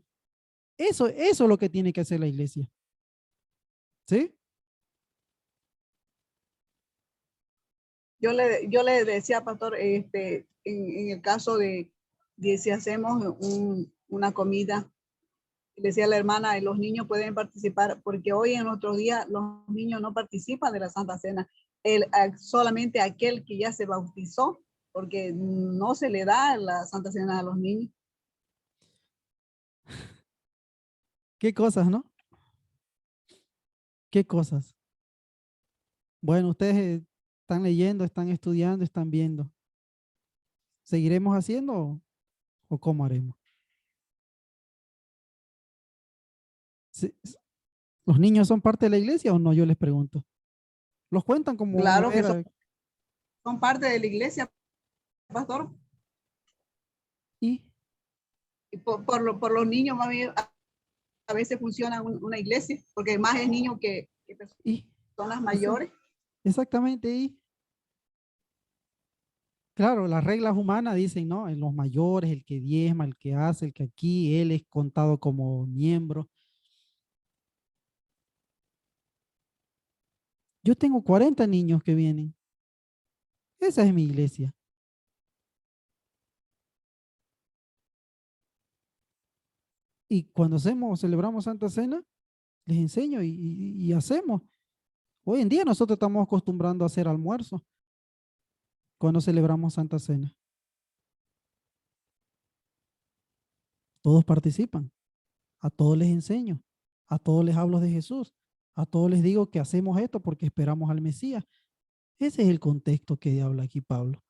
Eso es lo que tiene que hacer la iglesia. ¿Sí? Yo le decía, pastor, en el caso de si hacemos una comida, le decía a la hermana, los niños pueden participar, porque hoy en nuestros días los niños no participan de la Santa Cena. Solamente aquel que ya se bautizó, porque no se le da la Santa Cena a los niños. ¿Qué cosas, no? ¿Qué cosas? Bueno, ustedes están leyendo, están estudiando, están viendo. ¿Seguiremos haciendo o cómo haremos? ¿Los niños son parte de la iglesia o no? Yo les pregunto. ¿Los cuentan como Claro que era? son parte de la iglesia, pastor. ¿Y? Y por los niños, más bien, a veces funciona una iglesia, porque más es niño que personas mayores. Exactamente. Y claro, las reglas humanas dicen, ¿no? En los mayores, el que diezma, el que hace, el que aquí, él es contado como miembro. Yo tengo 40 niños que vienen. Esa es mi iglesia. Y cuando celebramos Santa Cena, les enseño y hacemos. Hoy en día nosotros estamos acostumbrando a hacer almuerzo cuando celebramos Santa Cena. Todos participan, a todos les enseño, a todos les hablo de Jesús, a todos les digo que hacemos esto porque esperamos al Mesías. Ese es el contexto que habla aquí Pablo.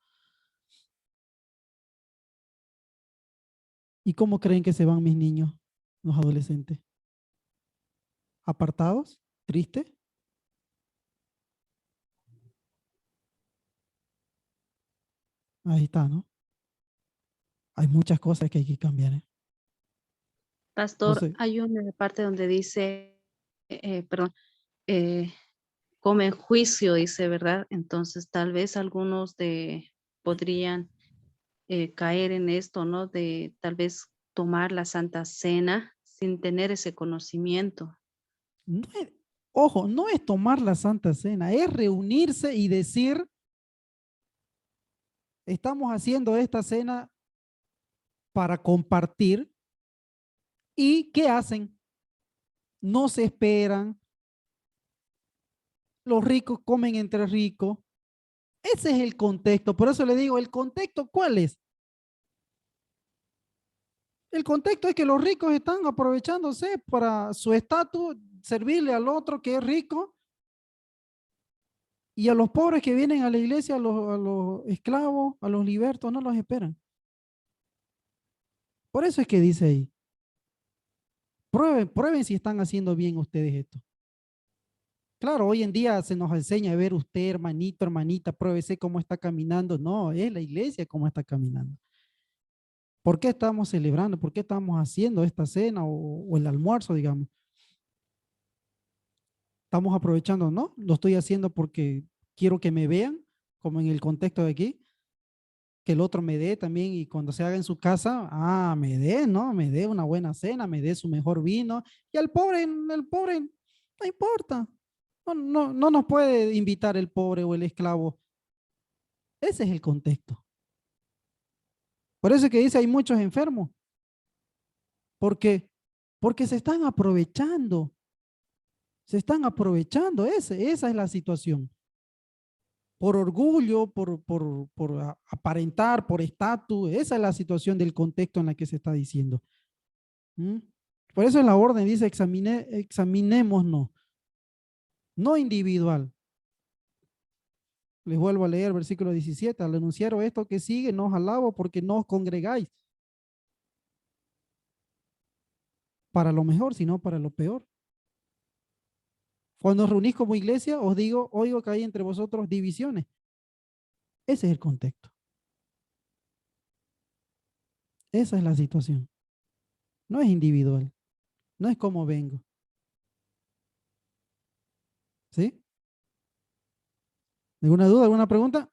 ¿Y cómo creen que se van mis niños, los adolescentes? ¿Apartados? ¿Tristes? Ahí está, ¿no? Hay muchas cosas que hay que cambiar, ¿eh? Pastor, Entonces, hay una parte donde dice, perdón, comen juicio, dice, ¿verdad? Entonces, tal vez algunos podrían caer en esto, ¿no? De tal vez tomar la Santa Cena sin tener ese conocimiento. no es- ojo, no es tomar la Santa Cena, es reunirse y decir, estamos haciendo esta cena para compartir. ¿Y qué hacen? No se esperan, los ricos comen entre ricos. Ese es el contexto. Por eso le digo, ¿el contexto cuál es? El contexto es que los ricos están aprovechándose para su estatus, servirle al otro que es rico, y a los pobres que vienen a la iglesia, a los esclavos, a los libertos, no los esperan. Por eso es que dice ahí, prueben si están haciendo bien ustedes esto. Claro, hoy en día se nos enseña a ver usted, hermanito, hermanita, pruébese cómo está caminando. No, es la iglesia cómo está caminando. ¿Por qué estamos celebrando? ¿Por qué estamos haciendo esta cena o el almuerzo, digamos? Estamos aprovechando, ¿no? Lo estoy haciendo porque quiero que me vean, como en el contexto de aquí, que el otro me dé también y cuando se haga en su casa, me dé, ¿no? Me dé una buena cena, me dé su mejor vino. Y al pobre, el pobre, no importa. No nos puede invitar el pobre o el esclavo. Ese es el contexto. Por eso es que dice hay muchos enfermos. ¿Por qué? Porque se están aprovechando. Se están aprovechando. Esa es la situación. Por orgullo, por aparentar, por estatus. Esa es la situación del contexto en la que se está diciendo. ¿Mm? Por eso en la orden dice examinémonos. No individual. Les vuelvo a leer versículo 17. Al anunciar esto que sigue, no os alabo porque no os congregáis para lo mejor, sino para lo peor. Cuando os reunís como iglesia, os digo, oigo que hay entre vosotros divisiones. Ese es el contexto. Esa es la situación. No es individual. No es como vengo. ¿Sí? ¿Alguna duda, alguna pregunta?